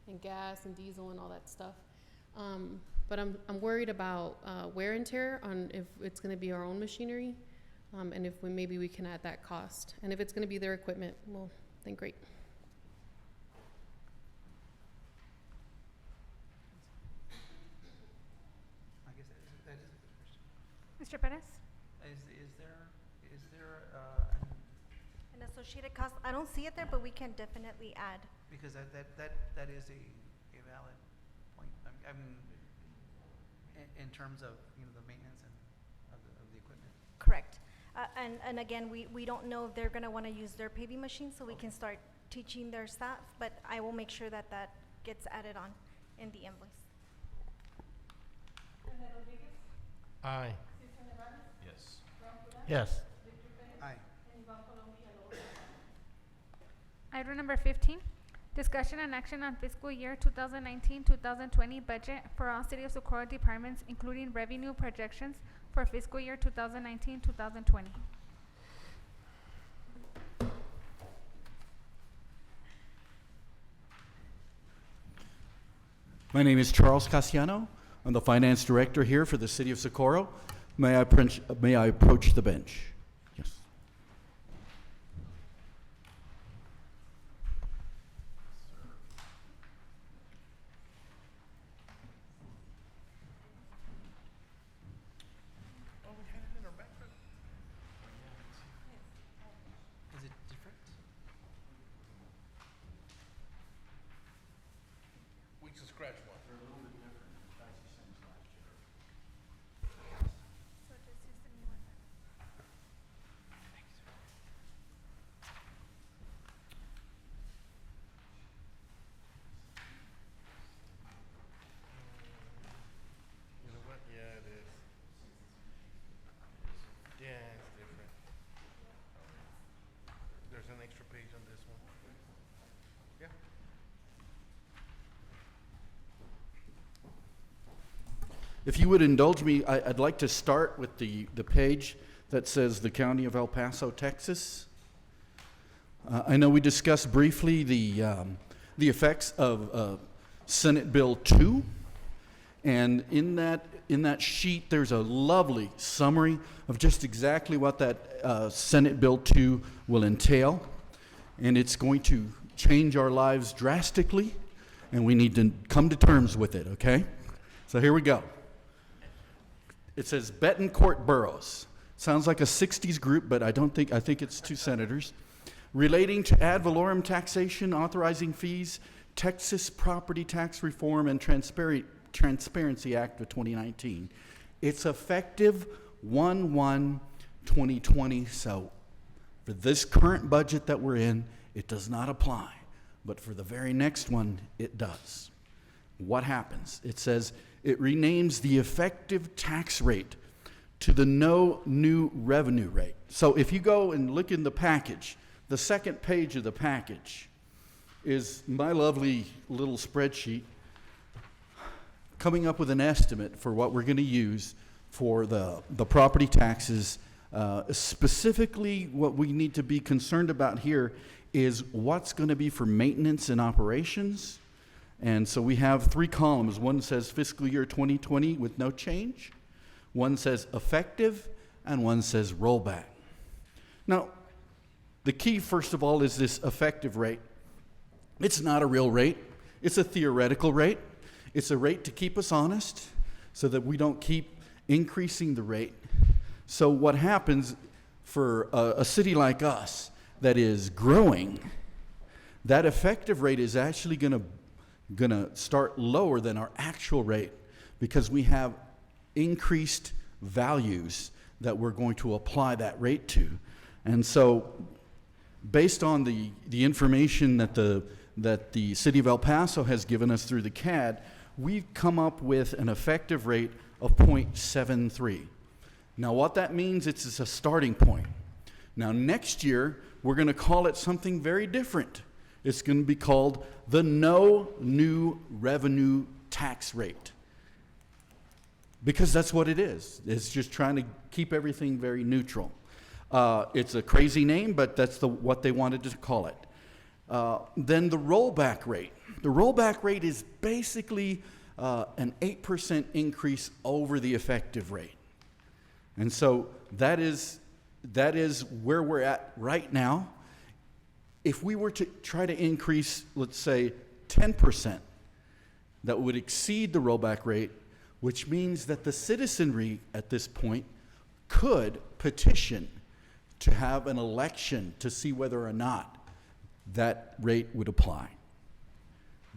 and gas and diesel and all that stuff. But I'm worried about wear and tear on if it's gonna be our own machinery, and if maybe we can add that cost. And if it's gonna be their equipment, well, then great. I guess that is a good question. Mr. Perez? Is there, An associated cost, I don't see it there, but we can definitely add. because that is a valid point. I mean, in terms of, the maintenance and of the equipment. Correct. And again, we don't know if they're gonna wanna use their paving machine, so we can start teaching their staff, but I will make sure that gets added on in the invoice. Rene Rodriguez, Aye. Cesar Nevares, Yes. Ron Cullen, Yes. Victor Perez, Aye. and Iván Colom Villalobos. Item number 15, discussion and action on fiscal year 2019-2020 budget for all City of Socorro departments, including revenue projections for fiscal year 2019-2020. My name is Charles Casiano. I'm the finance director here for the City of Socorro. May I approach the bench? Yes. Oh, we had it in our background. Is it different? We can scratch one. So just use the new one. You know what? Yeah, it is. Yeah, it's different. There's an extra page on this one. Yeah. If you would indulge me, I'd like to start with the page that says the County of El Paso, Texas. I know we discussed briefly the effects of Senate Bill 2, and in that sheet there's a lovely summary of just exactly what that Senate Bill 2 will entail, and it's going to change our lives drastically. and we need to come to terms with it, okay? So here we go. It says Betancourt Boroughs. Sounds like a 60s group, but I think it's 2 senators. Relating to ad valorem taxation, authorizing fees, Texas Property Tax Reform, and Transparency Act of 2019. It's effective 1/1/2020, so for this current budget that we're in, it does not apply. But for the very next one, it does. What happens? It says it renames the effective tax rate to the no new revenue rate. So if you go and look in the package, the second page of the package is my lovely little spreadsheet coming up with an estimate for what we're going to use for the property taxes. Specifically, what we need to be concerned about here is what's going to be for maintenance and operations. And so we have 3 columns. One says fiscal year 2020 with no change. One says effective, and one says rollback. Now, the key, first of all, is this effective rate. It's not a real rate. It's a theoretical rate. It's a rate to keep us honest so that we don't keep increasing the rate. So what happens for a city like us that is growing, that effective rate is actually going to start lower than our actual rate because we have increased values that we're going to apply that rate to. And so based on the information that the City of El Paso has given us through the CAD, we've come up with an effective rate of 0.73. Now what that means, it's a starting point. Now next year, we're going to call it something very different. It's going to be called the no new revenue tax rate. Because that's what it is. It's just trying to keep everything very neutral. It's a crazy name, but that's what they wanted to call it. Then the rollback rate. The rollback rate is basically an 8% increase over the effective rate. And so that is where we're at right now. If we were to try to increase, let's say, 10%, that would exceed the rollback rate, which means that the citizenry at this point could petition to have an election to see whether or not that rate would apply.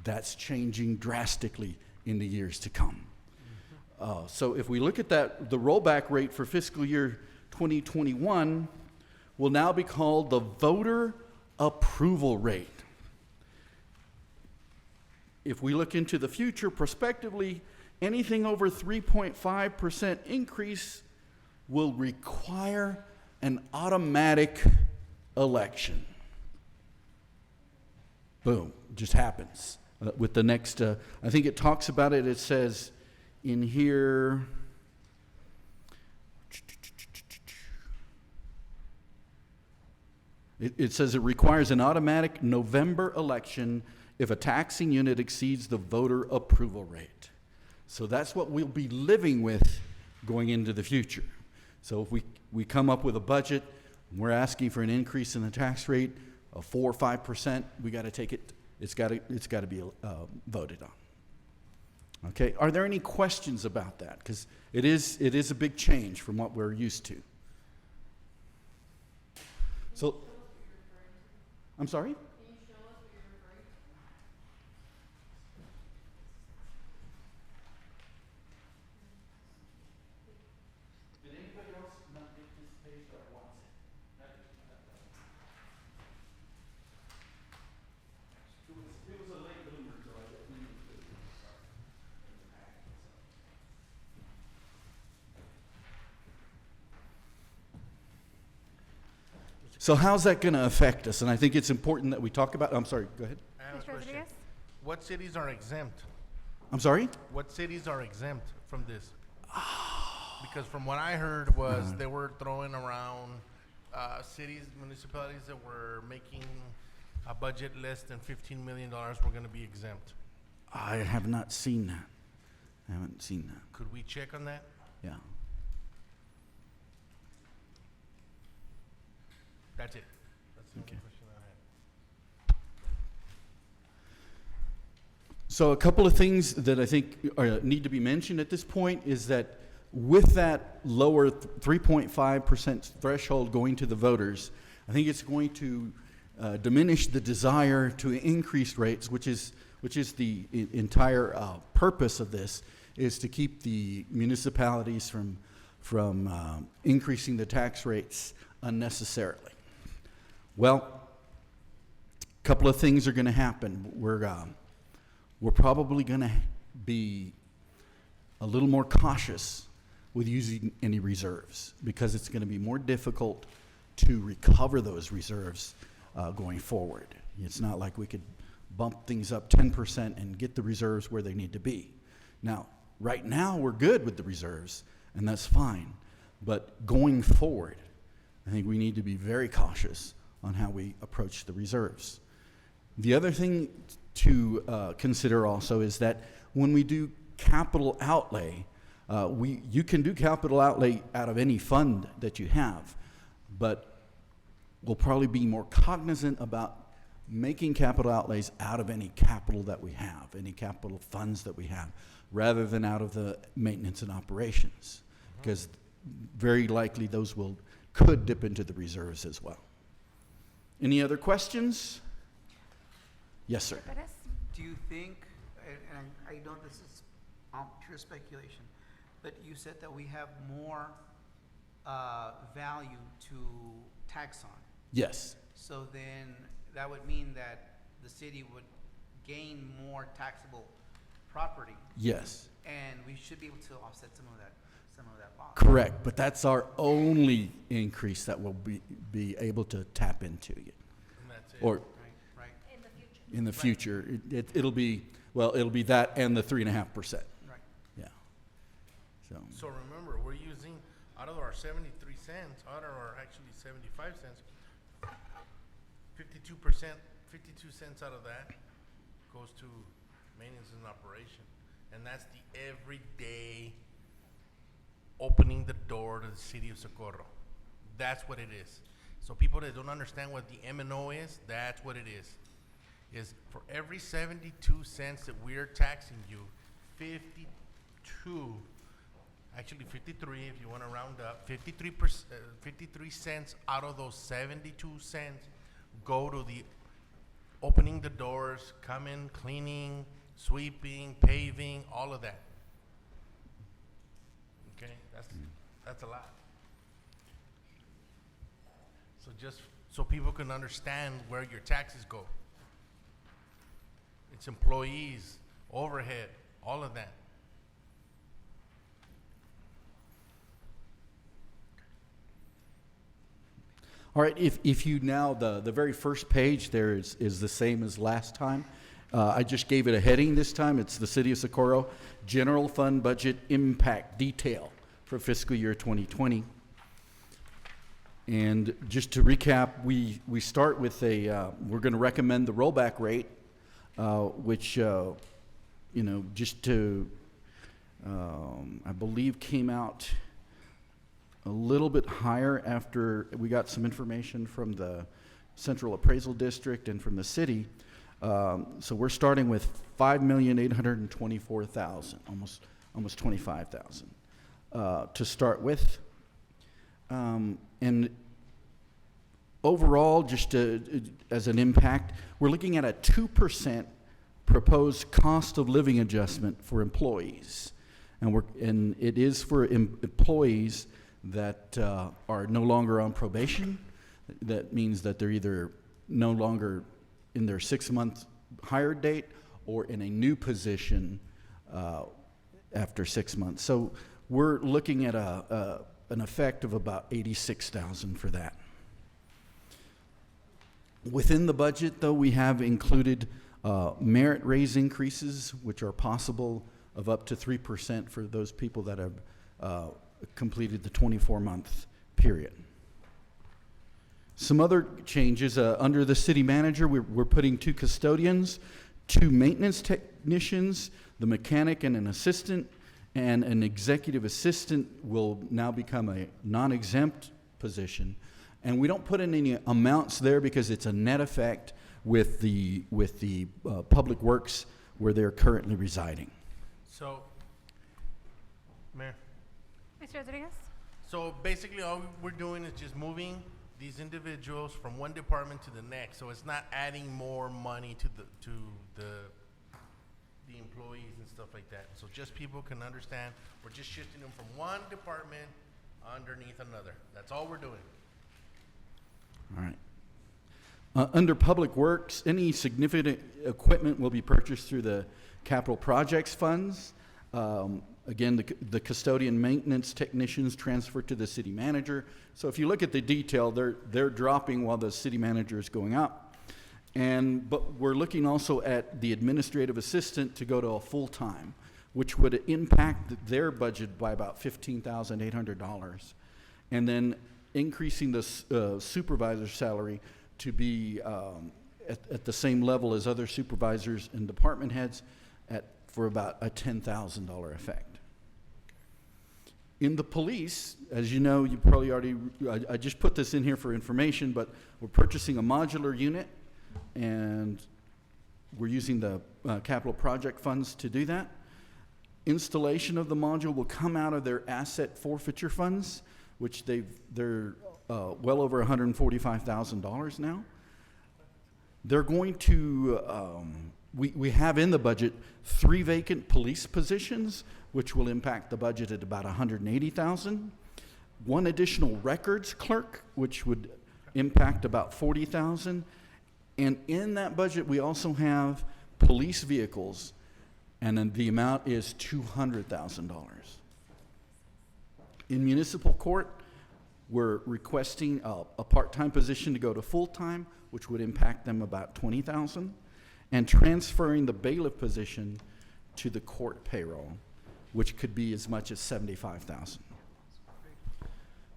That's changing drastically in the years to come. So if we look at that, the rollback rate for fiscal year 2021 will now be called the voter approval rate. If we look into the future prospectively, anything over 3.5% increase will require an automatic election. Boom, just happens. With the next, I think it talks about it, it says in here, it says it requires an automatic November election if a taxing unit exceeds the voter approval rate. So that's what we'll be living with going into the future. So if we come up with a budget, we're asking for an increase in the tax rate of 4 or 5%, we got to take it. It's got to be voted on. Okay. Are there any questions about that? Because it is a big change from what we're used to. So, I'm sorry? Can you show us what you're referring to? Did anybody else not get this page or wants it? It was a late bloomer, so I didn't need to start in the packet. So how's that going to affect us? And I think it's important that we talk about. I'm sorry. Go ahead. I have a Mr. question. Rodriguez? What cities are exempt? I'm sorry. What cities are exempt from this? Because from what I heard was they were throwing around cities, municipalities that were making a budget less than $15 million were going to be exempt. I have not seen that. I haven't seen that. Could we check on that? Yeah. That's it. That's the Okay. only question I had. So a couple of things that I think need to be mentioned at this point is that with that lower 3.5% threshold going to the voters, I think it's going to diminish the desire to increase rates, which is the entire purpose of this, is to keep the municipalities from increasing the tax rates unnecessarily. Well, a couple of things are going to happen. We're probably going to be a little more cautious with using any reserves because it's going to be more difficult to recover those reserves going forward. It's not like we could bump things up 10% and get the reserves where they need to be. Now, right now we're good with the reserves, and that's fine. But going forward, I think we need to be very cautious on how we approach the reserves. The other thing to consider also is that when we do capital outlay, you can do capital outlay out of any fund that you have, but we'll probably be more cognizant about making capital outlays out of any capital that we have, any capital funds that we have, rather than out of the maintenance and operations, because very likely those could dip into the reserves as well. Any other questions? Yes, sir. Perez? Do you think, and I know this is pure speculation, but you said that we have more value to tax on. Yes. So then that would mean that the city would gain more taxable property. Yes. And we should be able to offset some of that loss. Correct, but that's our only increase that we'll be able to tap into. And that's it. Or Right. in the future, it'll be that and the 3.5%. Right. Yeah. So remember, we're using, out of our 73 cents, out of our actually 75 cents, 52 cents out of that goes to maintenance and operation. And that's the everyday opening the door to the city of Socorro. That's what it is. So people that don't understand what the M&O is, that's what it is. Is for every 72 cents that we're taxing you, 52, actually 53 if you want to round up, 53 cents out of those 72 cents go to the opening the doors, coming, cleaning, sweeping, paving, all of that. Okay, that's a lot. So just so people can understand where your taxes go. It's employees, overhead, all of that. All right, if you now, the very first page there is the same as last time. I just gave it a heading this time. It's the City of Socorro General Fund Budget Impact Detail for fiscal year 2020. And just to recap, we start with we're going to recommend the rollback rate, which, just to, I believe came out a little bit higher after we got some information from the Central Appraisal District and from the city. So we're starting with $5,824,000, almost 25,000 to start with. And overall, just as an impact, we're looking at a 2% proposed cost of living adjustment for employees, and it is for employees that are no longer on probation. That means that they're either no longer in their 6-month hire date or in a new position after 6 months. So we're looking at an effect of about $86,000 for that. Within the budget, though, we have included merit raise increases, which are possible of up to 3% for those people that have completed the 24-month period. Some other changes under the city manager, we're putting 2 custodians, 2 maintenance technicians, the mechanic and an assistant, and an executive assistant will now become a non-exempt position. And we don't put in any amounts there because it's a net effect with the public works where they're currently residing. So, Mayor, Mr. Rodriguez? so basically all we're doing is just moving these individuals from one department to the next. So it's not adding more money to the employees and stuff like that. So just people can understand, we're just shifting them from one department underneath another. That's all we're doing. All right. Under Public Works, any significant equipment will be purchased through the capital projects funds. Again, the custodian maintenance technicians transfer to the city manager. So if you look at the detail, they're dropping while the city manager is going up. But we're looking also at the administrative assistant to go to a full-time, which would impact their budget by about $15,800. And then increasing the supervisor's salary to be at the same level as other supervisors and department heads for about a $10,000 effect. In the police, as you know, you probably already, I just put this in here for information, but we're purchasing a modular unit, and we're using the capital project funds to do that. Installation of the module will come out of their asset forfeiture funds, which they're well over $145,000 now. They're going to, we have in the budget 3 vacant police positions, which will impact the budget at about $180,000. 1 additional records clerk, which would impact about $40,000. And in that budget, we also have police vehicles, and then the amount is $200,000. In municipal court, we're requesting a part-time position to go to full-time, which would impact them about $20,000, and transferring the bailiff position to the court payroll, which could be as much as $75,000.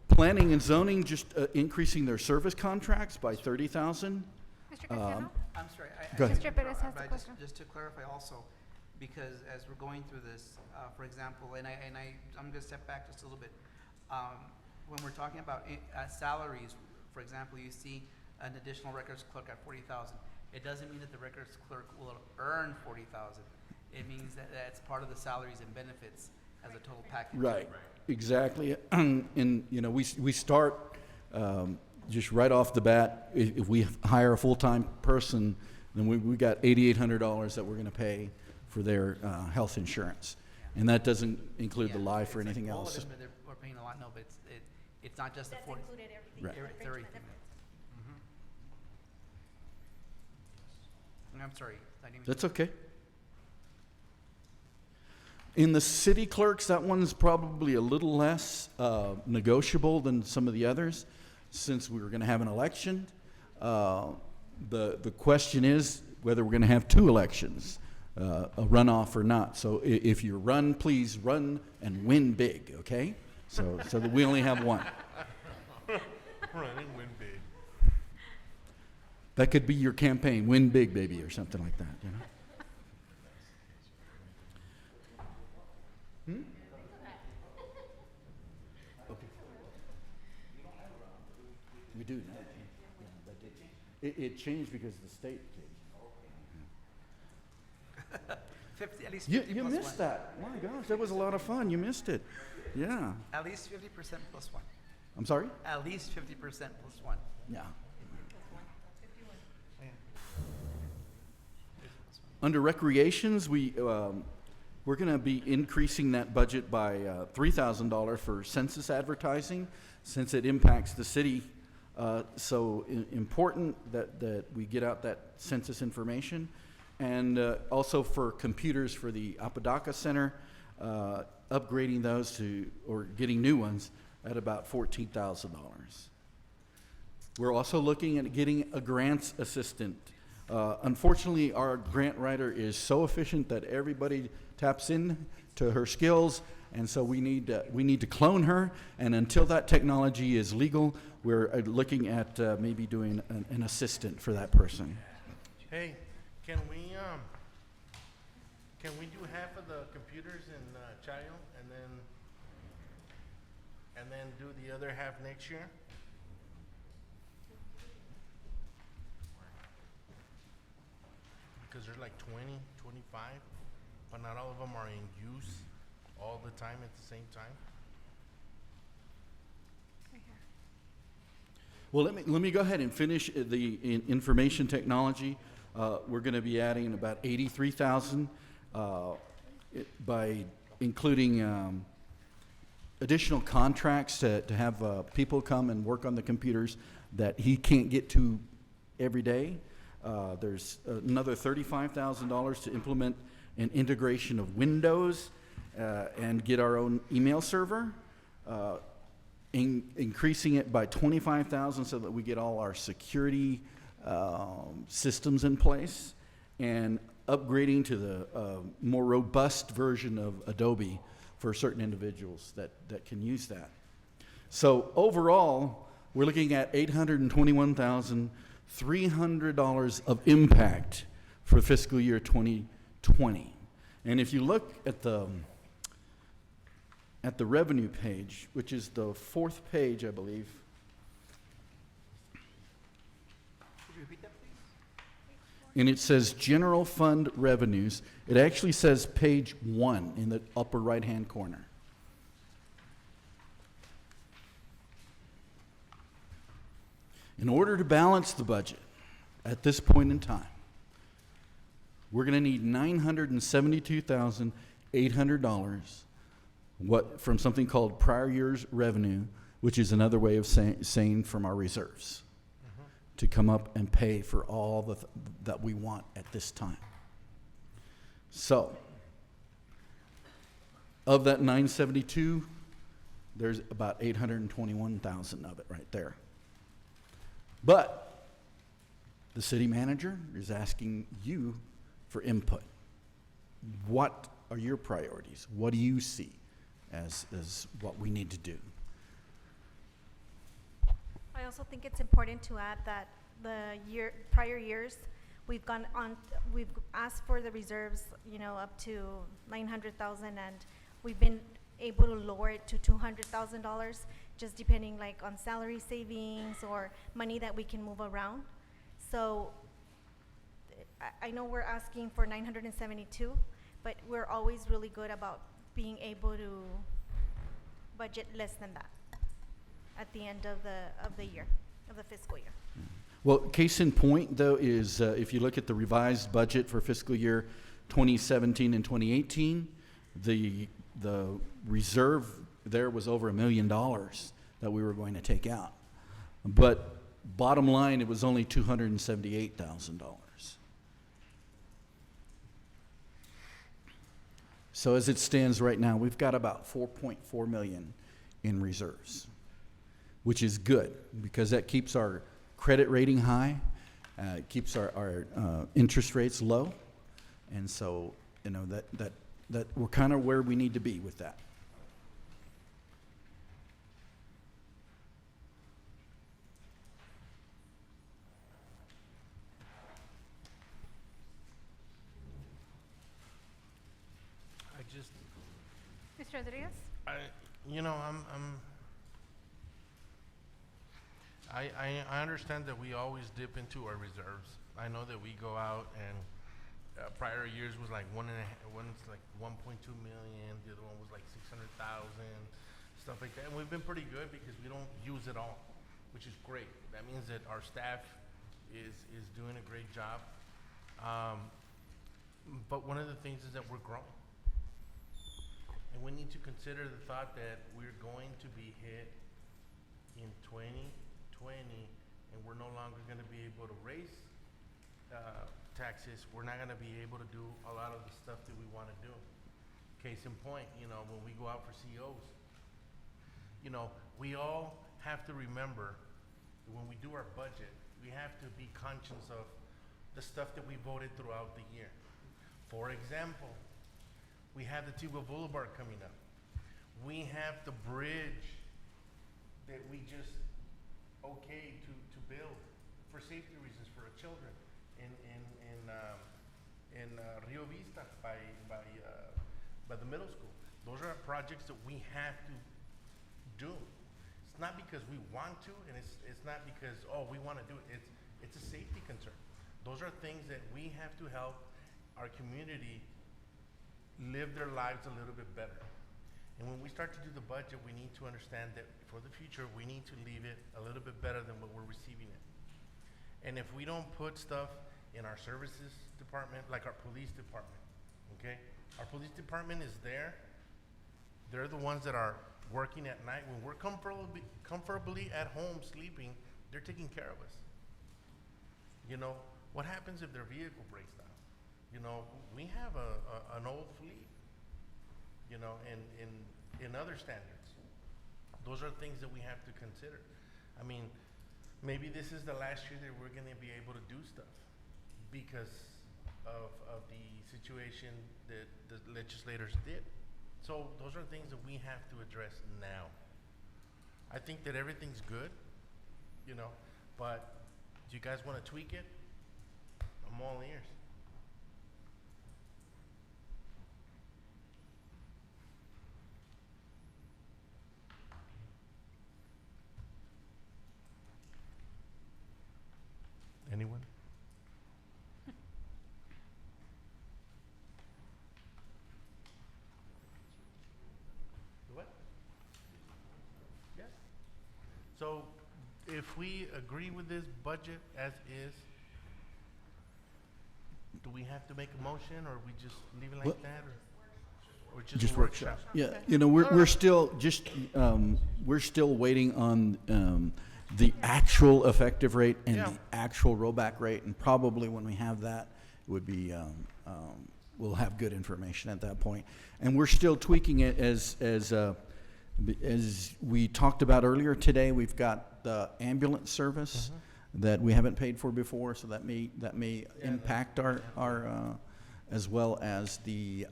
Planning and zoning just increasing their service contracts by $30,000. Mr. Cristiano? I'm sorry. Go ahead. Mr. Perez has but a question. just to clarify also, because as we're going through this, for example, I'm going to step back just a little bit. When we're talking about salaries, for example, you see an additional records clerk at $40,000. It doesn't mean that the records clerk will earn $40,000. It means that that's part of the salaries and benefits as a total package. Right, exactly. And, you know, we start just right off the bat, if we hire a full-time person, then we got $8,800 that we're going to pay for their health insurance. And that doesn't include the life or it's anything like, else. Oh, we're paying a lot. No, but it's not just the 40. included everything. Right. It's everything. I'm sorry. I didn't mean That's okay. In the city clerks, that one's probably a little less negotiable than some of the others, since we were going to have an election. The question is whether we're going to have 2 elections, a runoff or not. So if you run, please run and win big, okay? So that we only have 1. Run and win big. That could be your campaign, win big, baby, or something like that, you know? Okay. We do now. It changed because the state changed. 50, at least 50 You plus missed 1. that. My gosh, that was a lot of fun. You missed it. Yeah. At least 50% plus 1. I'm sorry? At least 50% plus 1. Yeah. Under recreations, we're going to be increasing that budget by $3,000 for census advertising, since it impacts the city. So important that we get out that census information. And also for computers for the Apodaca Center, upgrading those or getting new ones at about $14,000. We're also looking at getting a grants assistant. Unfortunately, our grant writer is so efficient that everybody taps in to her skills, and so we need to clone her. And until that technology is legal, we're looking at maybe doing an assistant for that person. Hey, can we do half of the computers in Chayo and then do the other half next year? because there's like 20, 25, but not all of them are in use all the time at the same time. Right here. Well, let me go ahead and finish information technology. We're going to be adding about 83,000 by including additional contracts to have people come and work on the computers that he can't get to every day. There's another $35,000 to implement an integration of Windows and get our own email server. Increasing it by 25,000 so that we get all our security systems in place, and upgrading to the more robust version of Adobe for certain individuals that can use that. So overall, we're looking at $821,300 of impact for fiscal year 2020. And if you look at the revenue page, which is the fourth page, I believe. Could you repeat that, please? And it says general fund revenues. It actually says page 1 in the upper right-hand corner. In order to balance the budget at this point in time, we're going to need $972,800 from something called prior year's revenue, which is another way of saying from our reserves, to come up and pay for all that we want at this time. So, of that 972, there's about 821,000 of it right there. But the city manager is asking you for input. What are your priorities? What do you see as what we need to do? I also think it's important to add that prior years, we've asked for the reserves, up to 900,000, and we've been able to lower it to $200,000, just depending on salary savings or money that we can move around. So I know we're asking for 972, but we're always really good about being able to budget less than that at the end of the year, of the fiscal year. Well, case in point, though, is if you look at the revised budget for fiscal year 2017 and 2018, the reserve there was over $1 million that we were going to take out. But bottom line, it was only $278,000. So as it stands right now, we've got about $4.4 million in reserves, which is good because that keeps our credit rating high, keeps our interest rates low, and so that we're kind of where we need to be with that. Mr. Rodriguez? I understand that we always dip into our reserves. I know that we go out and prior years was like one's like 1.2 million, the other one was like 600,000, stuff like that. And we've been pretty good because we don't use it all, which is great. That means that our staff is doing a great job. But one of the things is that we're growing. And we need to consider the thought that we're going to be hit in 2020, and we're no longer going to be able to raise taxes. We're not going to be able to do a lot of the stuff that we want to do. Case in point, when we go out for COs, we all have to remember that when we do our budget, we have to be conscious of the stuff that we voted throughout the year. For example, we have the Tuba Boulevard coming up. We have the bridge that we just okayed to build for safety reasons for our children in Rio Vista by the middle school. Those are projects that we have to do. It's not because we want to, and it's not because we want to do it. It's a safety concern. Those are things that we have to help our community live their lives a little bit better. And when we start to do the budget, we need to understand that for the future, we need to leave it a little bit better than what we're receiving it. And if we don't put stuff in our services department, like our police department, okay? Our police department is there. They're the ones that are working at night. When we're comfortably at home sleeping, they're taking care of us. You know, what happens if their vehicle breaks down? You know, we have an old fleet, you know, in other standards. Those are things that we have to consider. I mean, maybe this is the last year that we're gonna be able to do stuff because of the situation that the legislators did. So those are things that we have to address now. I think that everything's good, you know, but do you guys wanna tweak it? I'm all ears. Anyone? What? Yes. So if we agree with this budget as is, do we have to make a motion or we just leave it like Well- that or just a workshop? Yeah, Okay. you know, we're still we're still waiting on the actual effective rate and Yeah. the actual rollback rate, and probably when we have that, it would be we'll have good information at that point. And we're still tweaking it as we talked about earlier today. We've got the ambulance service that we haven't paid for before, so that may impact our as well as the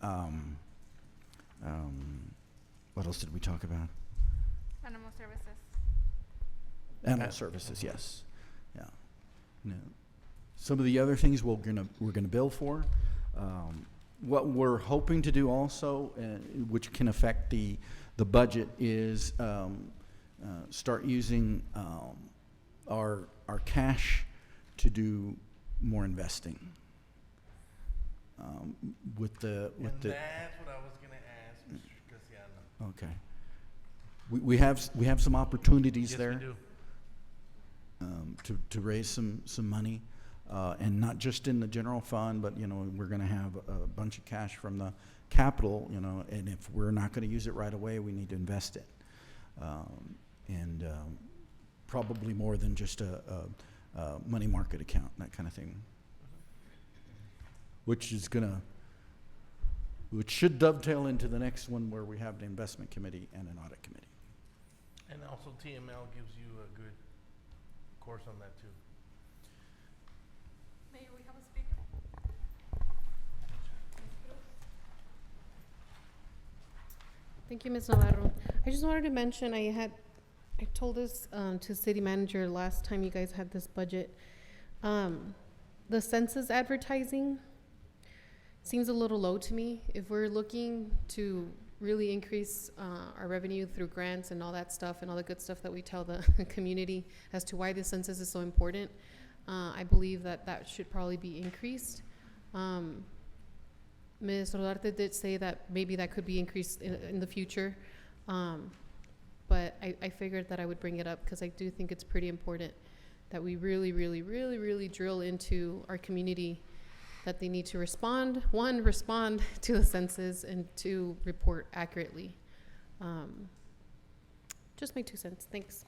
what else did we talk about? Animal services. Animal services, yes. Yeah. No. Some of the other things we're gonna bill for. What we're hoping to do also, which can affect the budget, is start using our cash to do more investing. With the That's what I was gonna ask, Mr. Casiano. okay. We have some opportunities Yes, there. we do. To raise some money, and not just in the general fund, but, you know, we're gonna have a bunch of cash from the capital, you know, and if we're not gonna use it right away, we need to invest it. And probably more than just a money market account, that kind of thing. Which should dovetail into the next one where we have the investment committee and an audit committee. And also TML gives you a good course on that too. Mayor, we have a speaker. Thank you, Ms. Navarro. I just wanted to mention, I told this to city manager last time you guys had this budget. The census advertising seems a little low to me. If we're looking to really increase our revenue through grants and all that stuff and all the good stuff that we tell the community as to why the census is so important, I believe that should probably be increased. Ms. Rodarte did say that maybe that could be increased in the future, but I figured that I would bring it up because I do think it's pretty important that we really, really, really, really drill into our community that they need to respond to the census and to report accurately. Just my 2 cents. Thanks.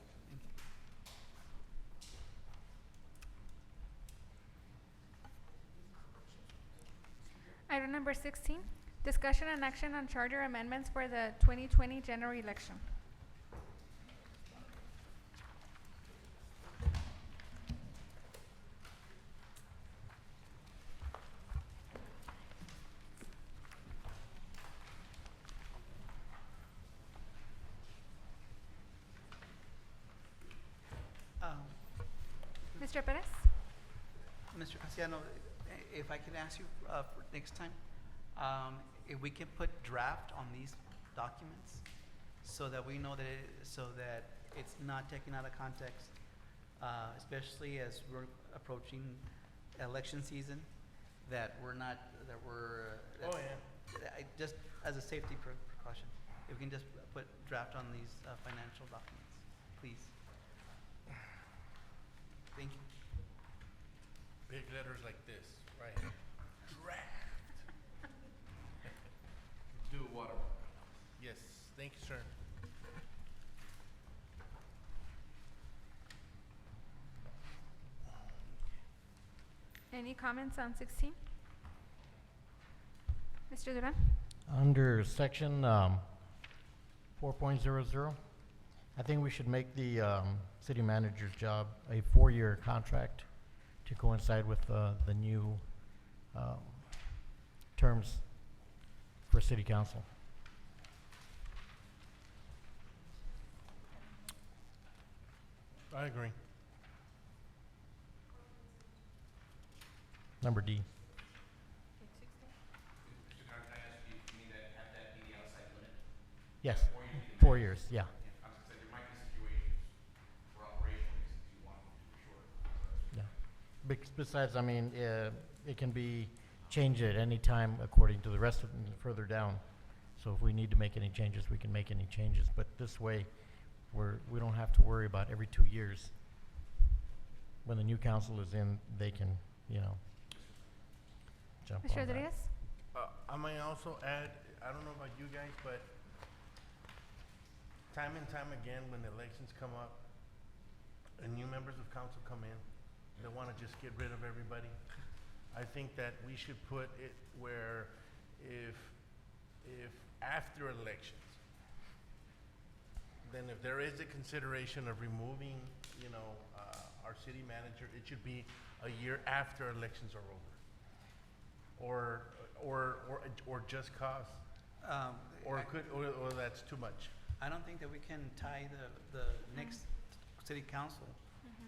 Item number 16, discussion and action on charter amendments for the 2020 general election. Mr. Perez? Mr. Casiano, if I can ask you for next time, if we can put draft on these documents so that we know that it's not taken out of context, especially as we're approaching election season, that we're not, that we're, Oh, yeah. just as a safety precaution, if we can just put draft on these financial documents, please. Thank you. Big letters like this, right here. Draft. Do a watermark. Yes, thank you, sir. Any comments on 16? Mr. Duran? Under section 4.00, I think we should make the city manager's job a 4-year contract to coincide with the new terms for city council. I agree. Number D. Mr. Carter, can I ask you, you mean that, have that be the outside limit? Yes, 4 4 years. years, yeah. I was gonna say, there might be situations for operational reasons you want to be short. Yeah. Besides, I mean, it can be changed at any time according to the rest of them further down. So if we need to make any changes, we can make any changes. But this way, we don't have to worry about every 2 years. When the new council is in, they can, jump Mr. on that. Rodriguez? I may also add, I don't know about you guys, but time and time again, when elections come up and new members of council come in, they want to just get rid of everybody. I think that we should put it where if after elections, then if there is a consideration of removing, our city manager, it should be a year after elections are over. Or just cause, or that's too much. I don't think that we can tie the next city council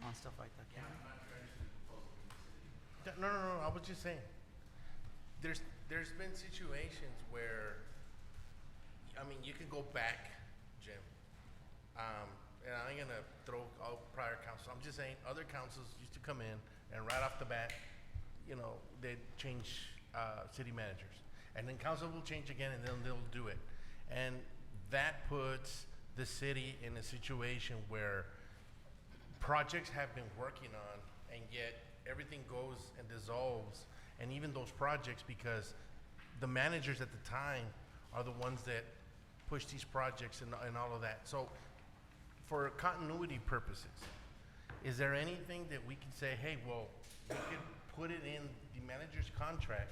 on stuff like that, can we? No, I was just saying, there's been situations where, you can go back, Jim, and I ain't gonna throw all prior councils, I'm just saying, other councils used to come in, and right off the bat, they'd change, city managers. And then council will change again, and then they'll do it. And that puts the city in a situation where projects have been working on, and yet everything goes and dissolves, and even those projects, because the managers at the time are the ones that push these projects and all of that. So for continuity purposes, is there anything that we can say, hey, well, we could put it in the manager's contract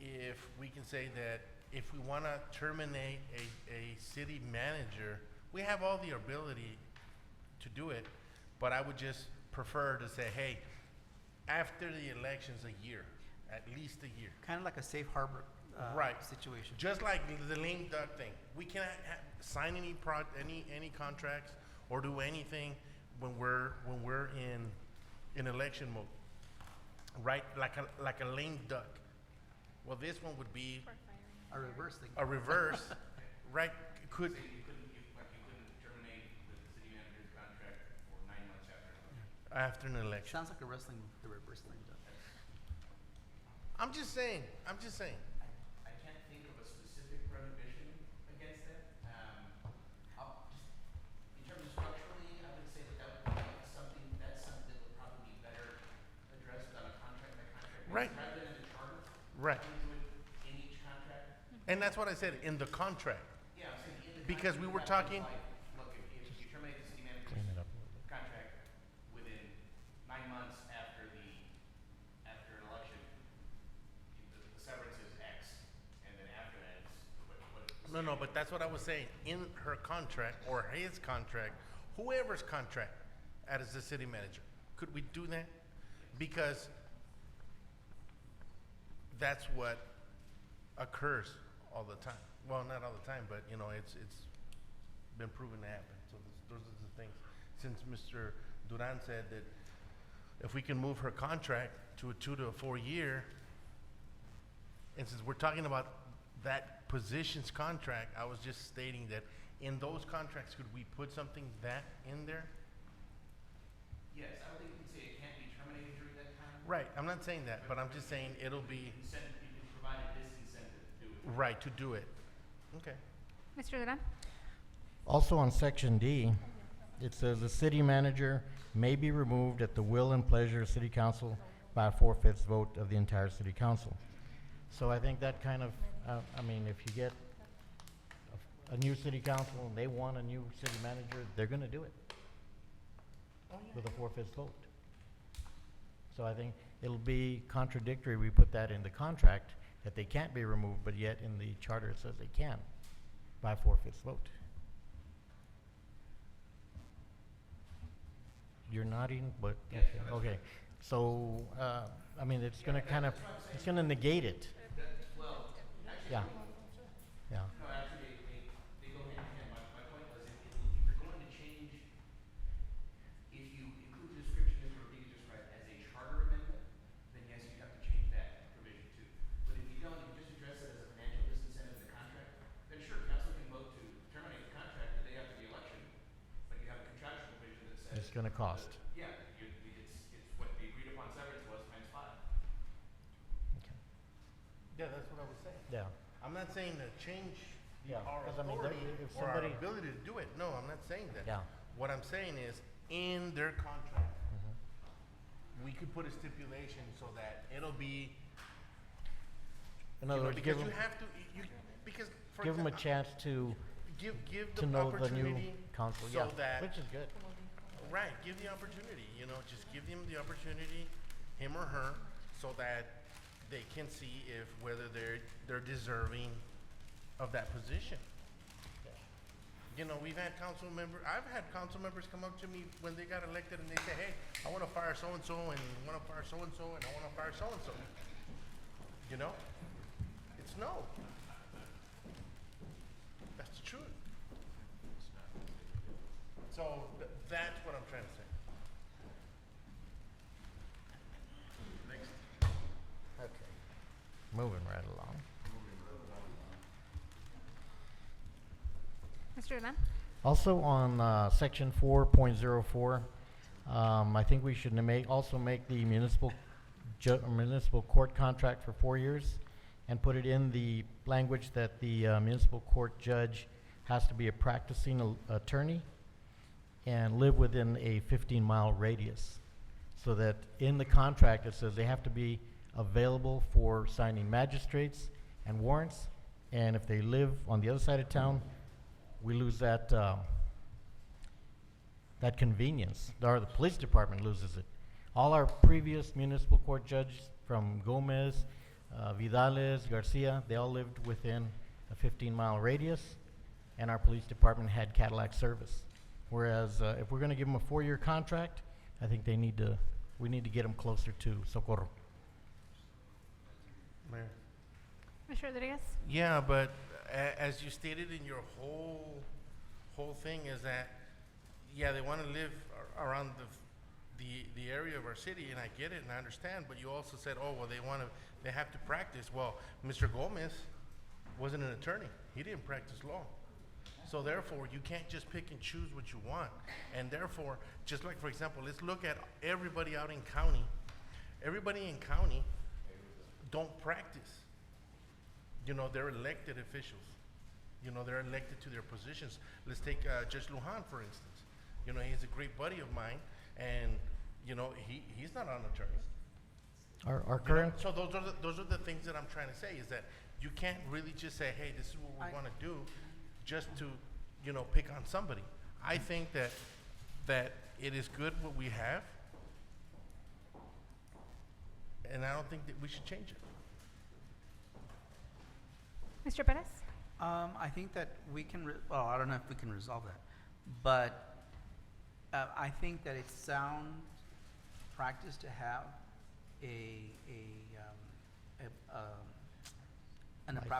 if we can say that if we want to terminate a city manager, we have all the ability to do it, but I would just prefer to say, hey, after the elections, a year, at least a year. Kind of like a safe harbor Right. situation. Just like the lame duck thing. We cannot sign any contracts or do anything when we're in election mode. Right? Like a lame duck. Well, this one would be A reverse thing. a reverse, right? Could, So you couldn't terminate the city manager's contract for 9 months after an election. after an election. Sounds like a wrestling, the reverse thing. I'm just saying. I can't think of a specific prohibition against that. In terms of structurally, I would say that would be something that would probably be better addressed on a contract by contract basis. Right. Rather than in the charter. Right. We do it in each contract. And that's what I said, in the contract. Yeah, I'm saying in the Because contract, we you were have things talking- like, look, if you terminate the city manager's Clean it up a little bit. contract within 9 months after an election, the severance is X, and then after that it's what. No, but that's what I was saying. In her contract or his contract, whoever's contract as the city manager, could we do that? Because that's what occurs all the time. Well, not all the time, but it's been proven to happen. So those are the things. Since Mr. Duran said that if we can move her contract to a 2 to a 4 year, and since we're talking about that position's contract, I was just stating that in those contracts, could we put something that in there? Yes, I would think you can say it can't be Right, I'm not saying that, but I'm just saying it'll be Incentive, you can provide a disincentive to do it. right to do it. Okay. Mr. Duran? Also on section D, it says the city manager may be removed at the will and pleasure of city council by a 4/5 vote of the entire city council. So I think that kind of, I mean, if you get a new city council and they want a new city manager, they're gonna do it with a 4/5 vote. So I think it'll be contradictory, we put that in the contract, that they can't be removed, but yet in the charter it says they can by 4/5 vote. You're nodding, but, Yes, okay, that's okay. So, I mean, it's gonna kind of, it's gonna negate it. Well, actually, Yeah. Yeah. no, actually, they go hand in hand. My point was, if you're going to change, if you include the description, as Rodriguez described, as a charter amendment, then yes, you have to change that provision too. But if you don't, if you just address it as a financial disincentive in the contract, then sure, council can vote to terminate the contract the day after the election, but you have a contractual provision that says. It's gonna cost. Yeah, it's what the agreed upon severance was times 5. Okay. Yeah, that's what I was saying. Yeah. I'm not saying to change Yeah, our 'cause I mean, authority if or our somebody- ability to do it. No, I'm not saying that. Yeah. What I'm saying is, in their contract, Mhm. we could put a stipulation so that it'll be, In you other know, words, because give you them, have to, because for give them a example, chance to give the know the new opportunity council, so yeah, that, which is good. right, give the opportunity, you know, just give them the opportunity, him or her, so that they can see if, whether they're deserving of that position. You know, I've had council members come up to me when they got elected and they say, hey, I wanna fire so-and-so and wanna fire so-and-so and I wanna fire so-and-so. You know? It's no. That's the truth. So that's what I'm trying to say. Next. Okay. Moving right along. Mr. Duran? Also on section 4.04, I think we should also make the municipal court contract for 4 years and put it in the language that the municipal court judge has to be a practicing attorney and live within a 15-mile radius. So that in the contract it says they have to be available for signing magistrates and warrants, and if they live on the other side of town, we lose that that convenience, or the police department loses it. All our previous municipal court judges, from Gomez, Vidales, Garcia, they all lived within a 15-mile radius, and our police department had Cadillac service. Whereas if we're gonna give them a 4-year contract, I think we need to get them closer to Socorro. Mayor. Mr. Rodriguez? Yeah, but as you stated in your whole thing is that, yeah, they want to live around the area of our city, and I get it and I understand. But you also said, oh well, they have to practice. Well, Mr. Gomez wasn't an attorney; he didn't practice law. So therefore, you can't just pick and choose what you want. And therefore, just like for example, let's look at everybody out in county. Everybody in county don't practice. You know, they're elected officials. You know, they're elected to their positions. Let's take Judge Lujan, for instance. You know, he's a great buddy of mine, and, you know, he's not an attorney. Our You know, current, so those are the things that I'm trying to say, is that you can't really just say, hey, this is what we want to do, just to, you know, pick on somebody. I think that it is good what we have, and I don't think that we should change it. Mr. Perez? I think that we can, well, I don't know if we can resolve that, but I think that it's sound practice to have an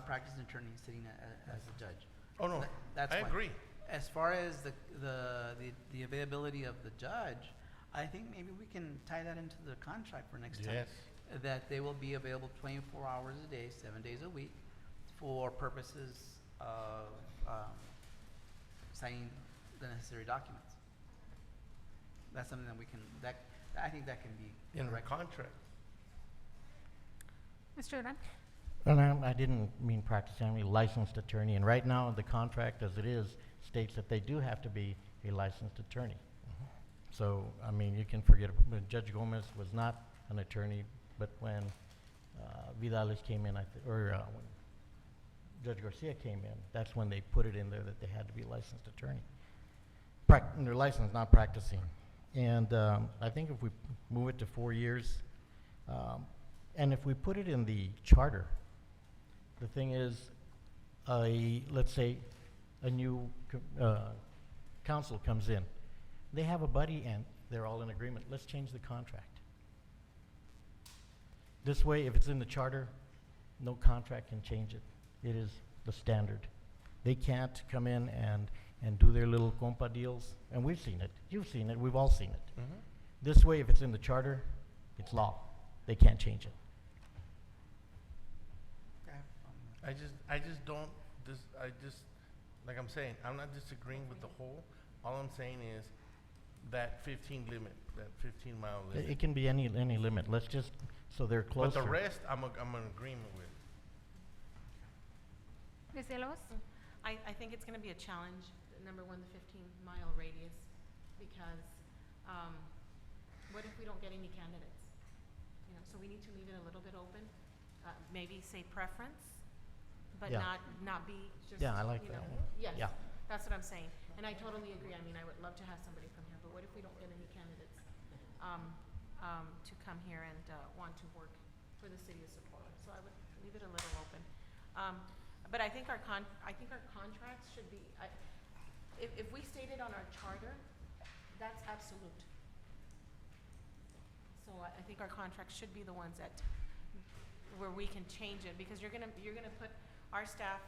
practicing attorney sitting as a judge. Oh, no, That's I one. agree. As far as the availability of the judge, I think maybe we can tie that into the contract for next time. Yes. That they will be available 24 hours a day, 7 days a week, for purposes of signing the necessary documents. That's something that we can, I think that can be In the corrected. contract. Mr. Duran? And I didn't mean practicing, I mean licensed attorney. And right now, the contract as it is states that they do have to be a licensed attorney. So, I mean, you can forget, Judge Gomez was not an attorney, but when Vidales came in, when Judge Garcia came in, that's when they put it in there that they had to be a licensed attorney. They're licensed, not practicing. And I think if we move it to 4 years, and if we put it in the charter, the thing is, let's say a new council comes in. They have a buddy and they're all in agreement. Let's change the contract. This way, if it's in the charter, no contract can change it. It is the standard. They can't come in and do their little compa deals. And we've seen it. You've seen it. We've all seen it. This way, if it's in the charter, it's law. They can't change it. I just don't, like I'm saying, I'm not disagreeing with the whole. All I'm saying is that 15 limit, that 15-mile limit. It can be any limit. Let's just, so they're closer. But the rest, I'm in agreement with. Ms. Villalobos? I think it's going to be a challenge, number one, the 15-mile radius, because what if we don't get any candidates? You know, so we need to leave it a little bit open, maybe say preference, but Yeah. not be just, Yeah, I like you that know. one. Yes, Yeah. that's what I'm saying. And I totally agree. I mean, I would love to have somebody from here, but what if we don't get any candidates to come here and want to work for the city of Socorro? So I would leave it a little open. But I think our contracts should be, if we state it on our charter, that's absolute. So I think our contracts should be the ones that, where we can change it, because you're gonna put our staff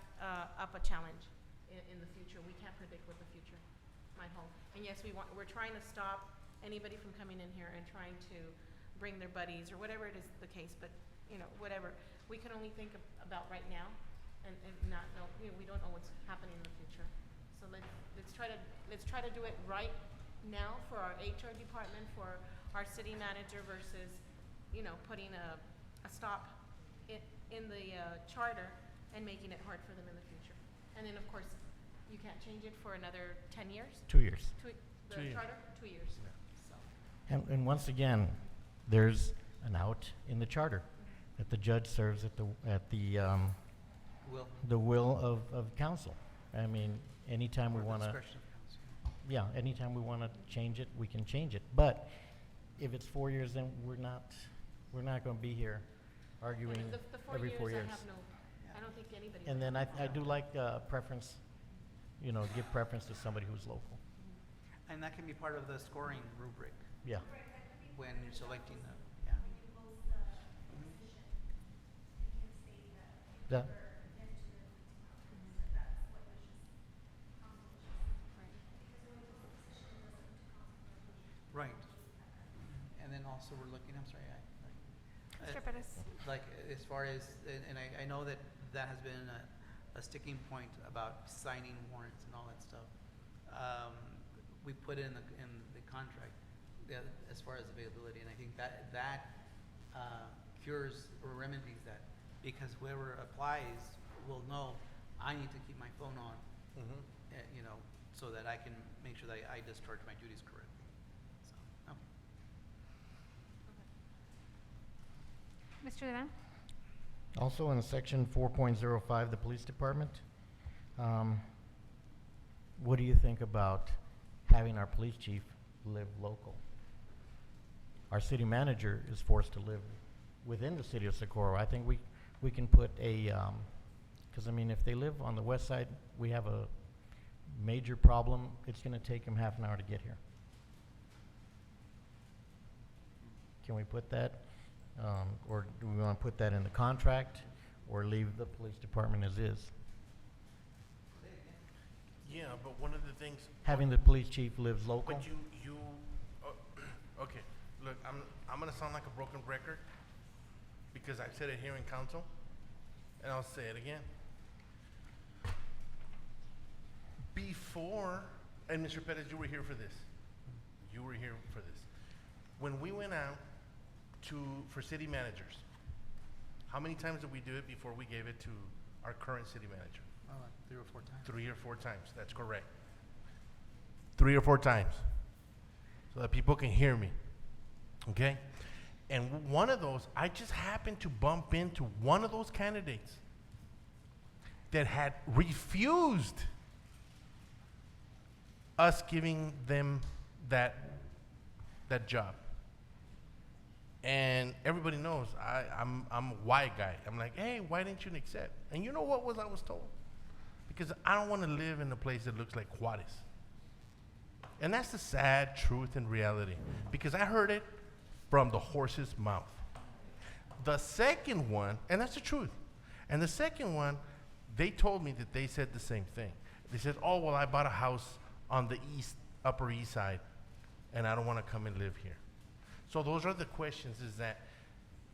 up a challenge in the future. We can't predict what the future might hold. And yes, we're trying to stop anybody from coming in here and trying to bring their buddies or whatever it is the case, but you know, whatever. We can only think about right now and not know, you know, we don't know what's happening in the future. So let's try to do it right now for our HR department, for our city manager versus, you know, putting a stop in the charter and making it hard for them in the future. And then of course, you can't change it for another 10 years? 2 years. The charter, 2 years. So. And once again, there's an out in the charter that the judge serves at the Will. the will of council. I mean, anytime we Or the want to, discretion of council. yeah, anytime we want to change it, we can change it. But if it's 4 years, then we're not going to be here arguing And the 4 every 4 years. I don't think anybody. And then I do like preference, you know, give preference to somebody who's local. And that can be part of the scoring rubric Yeah. when you're selecting the, yeah. That, Right. And then also we're looking, I'm sorry, Mr. Perez? like as far as, and I know that that has been a sticking point about signing warrants and all that stuff. We put in the contract as far as availability, and I think that cures or remedies that, because whoever applies will know I need to keep my phone on, you know, so that I can make sure that I discharge my duties correctly. So, okay. Mr. Duran? also in section 4.05, the police department, what do you think about having our police chief live local? Our city manager is forced to live within the city of Socorro. I think we can put a, because I mean, if they live on the west side, we have a major problem. It's going to take them half an hour to get here. Can we put that? Or do we want to put that in the contract or leave the police department as is? Yeah, but one of the things. Having the police chief lives local? But okay, look, I'm gonna sound like a broken record because I said it here in council, and I'll say it again. Before, and Mr. Perez, you were here for this. You were here for this. When we went out for city managers, How many times did we do it before we gave it to our current city manager? Oh, like 3 or 4 times. 3 or 4 times, that's correct. 3 or 4 times, so that people can hear me, okay? And one of those, I just happened to bump into one of those candidates that had refused us giving them that job. And everybody knows I'm a white guy. I'm like, hey, why didn't you accept? And you know what I was told? Because I don't want to live in a place that looks like Juarez. And that's the sad truth and reality, because I heard it from the horse's mouth. The second one, and that's the truth, and the second one, they told me that they said the same thing. They said, oh, well, I bought a house on the Upper East Side, and I don't want to come and live here. So those are the questions, is that,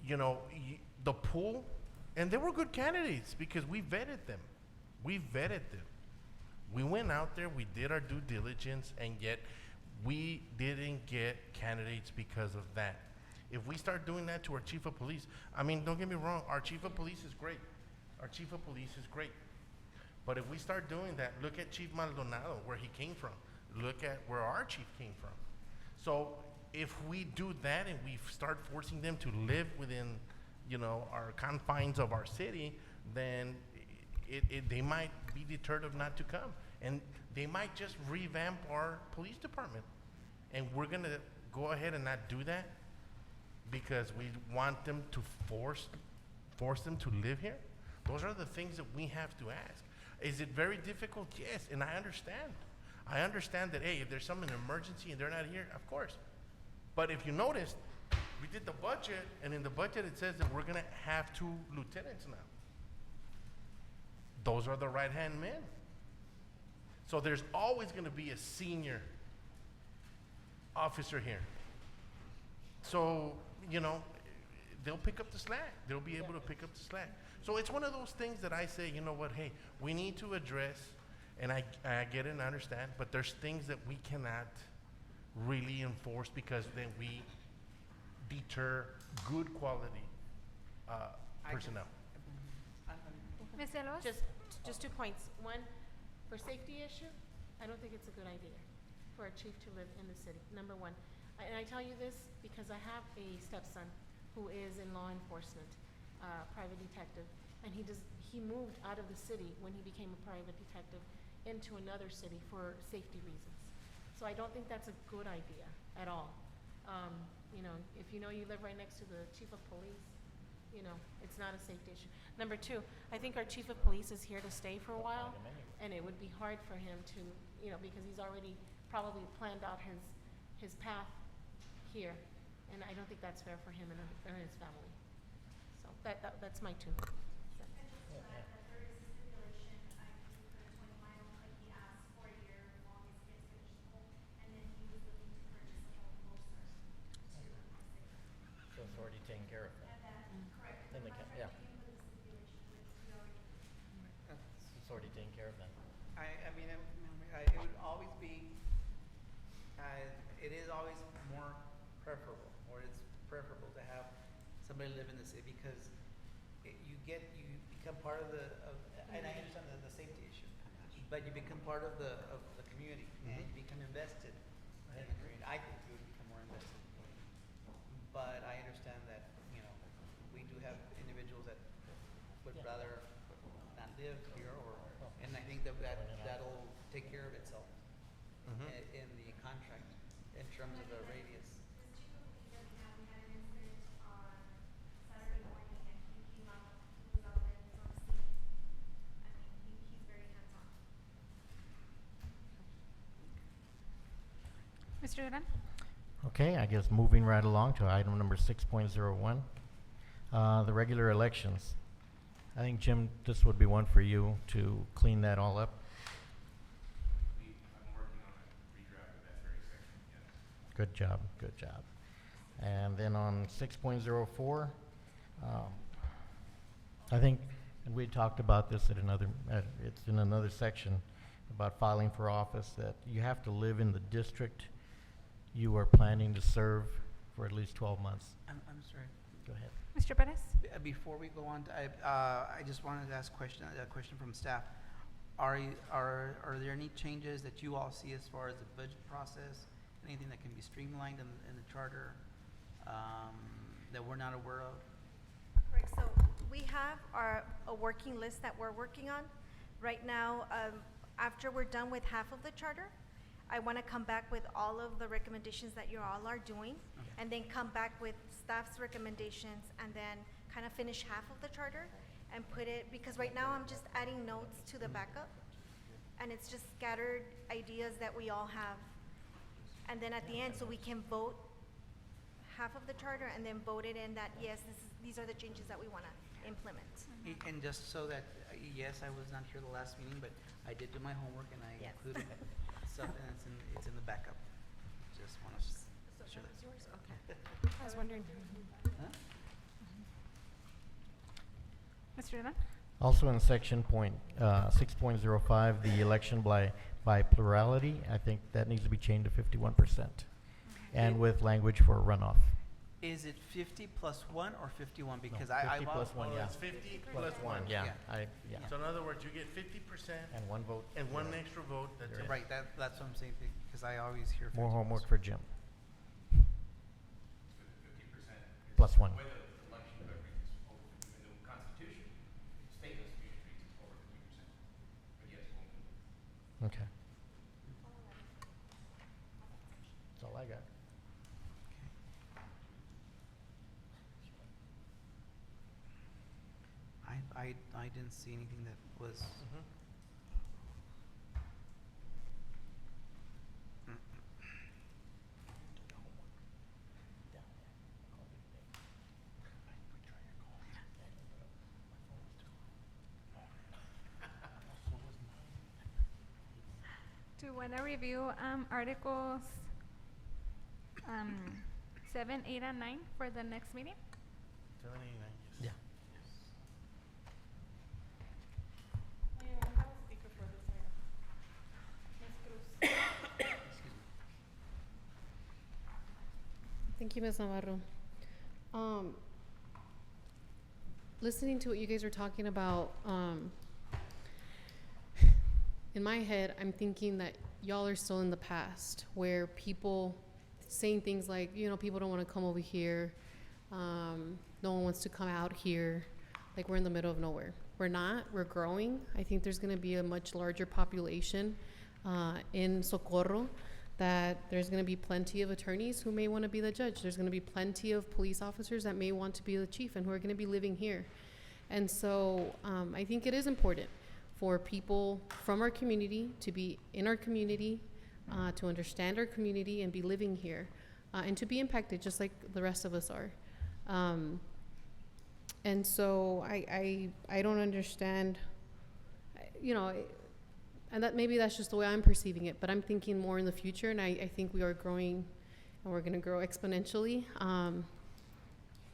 the pool, and they were good candidates because we vetted them. We went out there, we did our due diligence, and yet we didn't get candidates because of that. If we start doing that to our chief of police, I mean, don't get me wrong, our chief of police is great. But if we start doing that, look at Chief Maldonado, where he came from. Look at where our chief came from. So if we do that and we start forcing them to live within, our confines of our city, then they might be deterred of not to come. And they might just revamp our police department. And we're going to go ahead and not do that because we want them to force them to live here? Those are the things that we have to ask. Is it very difficult? Yes, and I understand. I understand that, hey, if there's some emergency and they're not here, of course. But if you noticed, we did the budget, and in the budget it says that we're going to have 2 lieutenants now. Those are the right-hand men. So there's always going to be a senior officer here. So, they'll pick up the slack. They'll be able to pick up the slack. So it's one of those things that I say, you know what, hey, we need to address, and I get it and understand, but there's things that we cannot really enforce because then we deter good quality personnel. Ms. Elos? Just 2 points. One, for safety issue, I don't think it's a good idea for a chief to live in the city, number one. And I tell you this because I have a stepson who is in law enforcement, private detective, and he moved out of the city when he became a private detective into another city for safety reasons. So I don't think that's a good idea at all. If you live right next to the chief of police, it's not a safety issue. Number 2, I think our chief of police is here to stay for a while, and it would be hard for him to, because he's already probably planned out his path here, and I don't think that's fair for him and his family. So that's my 2. So it's already taken care of then? In the yeah. It's already taken care of then? I mean, it would always be, it is always more preferable, or it's preferable to have somebody live in the city because you become part of and I understand the safety issue, but you become part of the community and you become invested in the community. I think you would become more invested. But I understand that, we do have individuals that would rather not live here, and I think that'll take care of itself in the contract in terms of the radius. Mr. Duran? Okay, I guess moving right along to item number 6.01, the regular elections. I think, Jim, this would be one for you to clean that all up. I'm working on a redraft of that very section, yes. Good job. And then on 6.04, I think, and we talked about this it's in another section about filing for office, that you have to live in the district you are planning to serve for at least 12 months. I'm sorry. Go ahead. Mr. Perez? Before we go on, I just wanted to ask a question from staff. Are there any changes that you all see as far as the budget process? Anything that can be streamlined in the charter that we're not aware of? Correct, so we have a working list that we're working on. Right now, after we're done with half of the charter, I want to come back with all of the recommendations that you all are doing, and then come back with staff's recommendations, and then kind of finish half of the charter and put it, because right now I'm just adding notes to the backup, and it's just scattered ideas that we all have. And then at the end, so we can vote half of the charter and then vote it in that, yes, these are the changes that we want to implement. And just so that, yes, I was not here the last meeting, but I did do my homework and I Yes. included something that's it's in the backup. Just want to share that. yours? Okay. I was wondering. Huh? Mr. Dillon? Also in section 6.05, the election by plurality, I think that needs to be changed to 51%. And with language for runoff. Is it 50 plus 1 or 51? Because No, I 50 plus 1, yeah. It's 50 plus 1. Yeah, Yeah. So in other words, you get 50% And one vote. and one extra vote, that's it. Right, that's what I'm saying, because I always hear 50 More plus homework 1. for Jim. Plus 1. Okay. That's all I got. I didn't see anything that was. Do you want to review Articles 7, 8, and 9 for the next meeting? 789, Yeah. yes. Mayor, we have a speaker for this item. Ms. Cruz. Excuse me. Thank you, Ms. Navarro. Listening to what you guys are talking about, in my head, I'm thinking that y'all are still in the past where people saying things like, people don't want to come over here. No one wants to come out here. Like we're in the middle of nowhere. We're not. We're growing. I think there's going to be a much larger population in Socorro, that there's going to be plenty of attorneys who may want to be the judge. There's going to be plenty of police officers that may want to be the chief and who are going to be living here. And so I think it is important for people from our community to be in our community, to understand our community and be living here, and to be impacted just like the rest of us are. And so I don't understand, and that maybe that's just the way I'm perceiving it, but I'm thinking more in the future, and I think we are growing, and we're going to grow exponentially,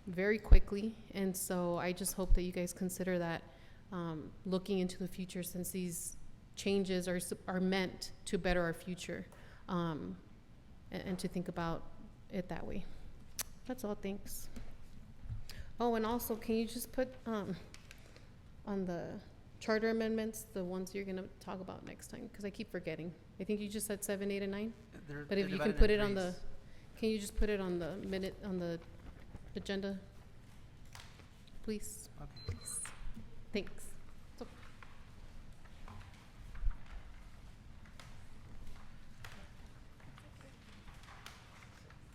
very quickly. And so I just hope that you guys consider that, looking into the future, since these changes are meant to better our future, and to think about it that way. That's all. Thanks. Oh, and also, can you just put on the charter amendments the ones you're going to talk about next time? Because I keep forgetting. I think you just said 7, 8, and 9. But if you can put it on the, can you just put it on the on the agenda, please? Okay. Thanks.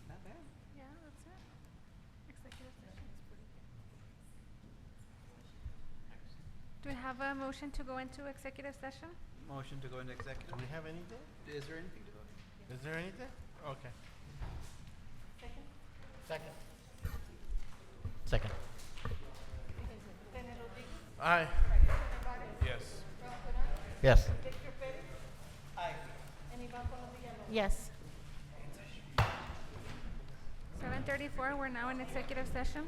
Not bad. Yeah, that's it. Executive session. Do we have a motion to go into executive session? Motion to go into executive. Do we have anything? Is there anything to go? Is there anything? Okay. Second. Second. Aye. Yes. Yes. Aye. Yes. 7:34, we're now in executive session.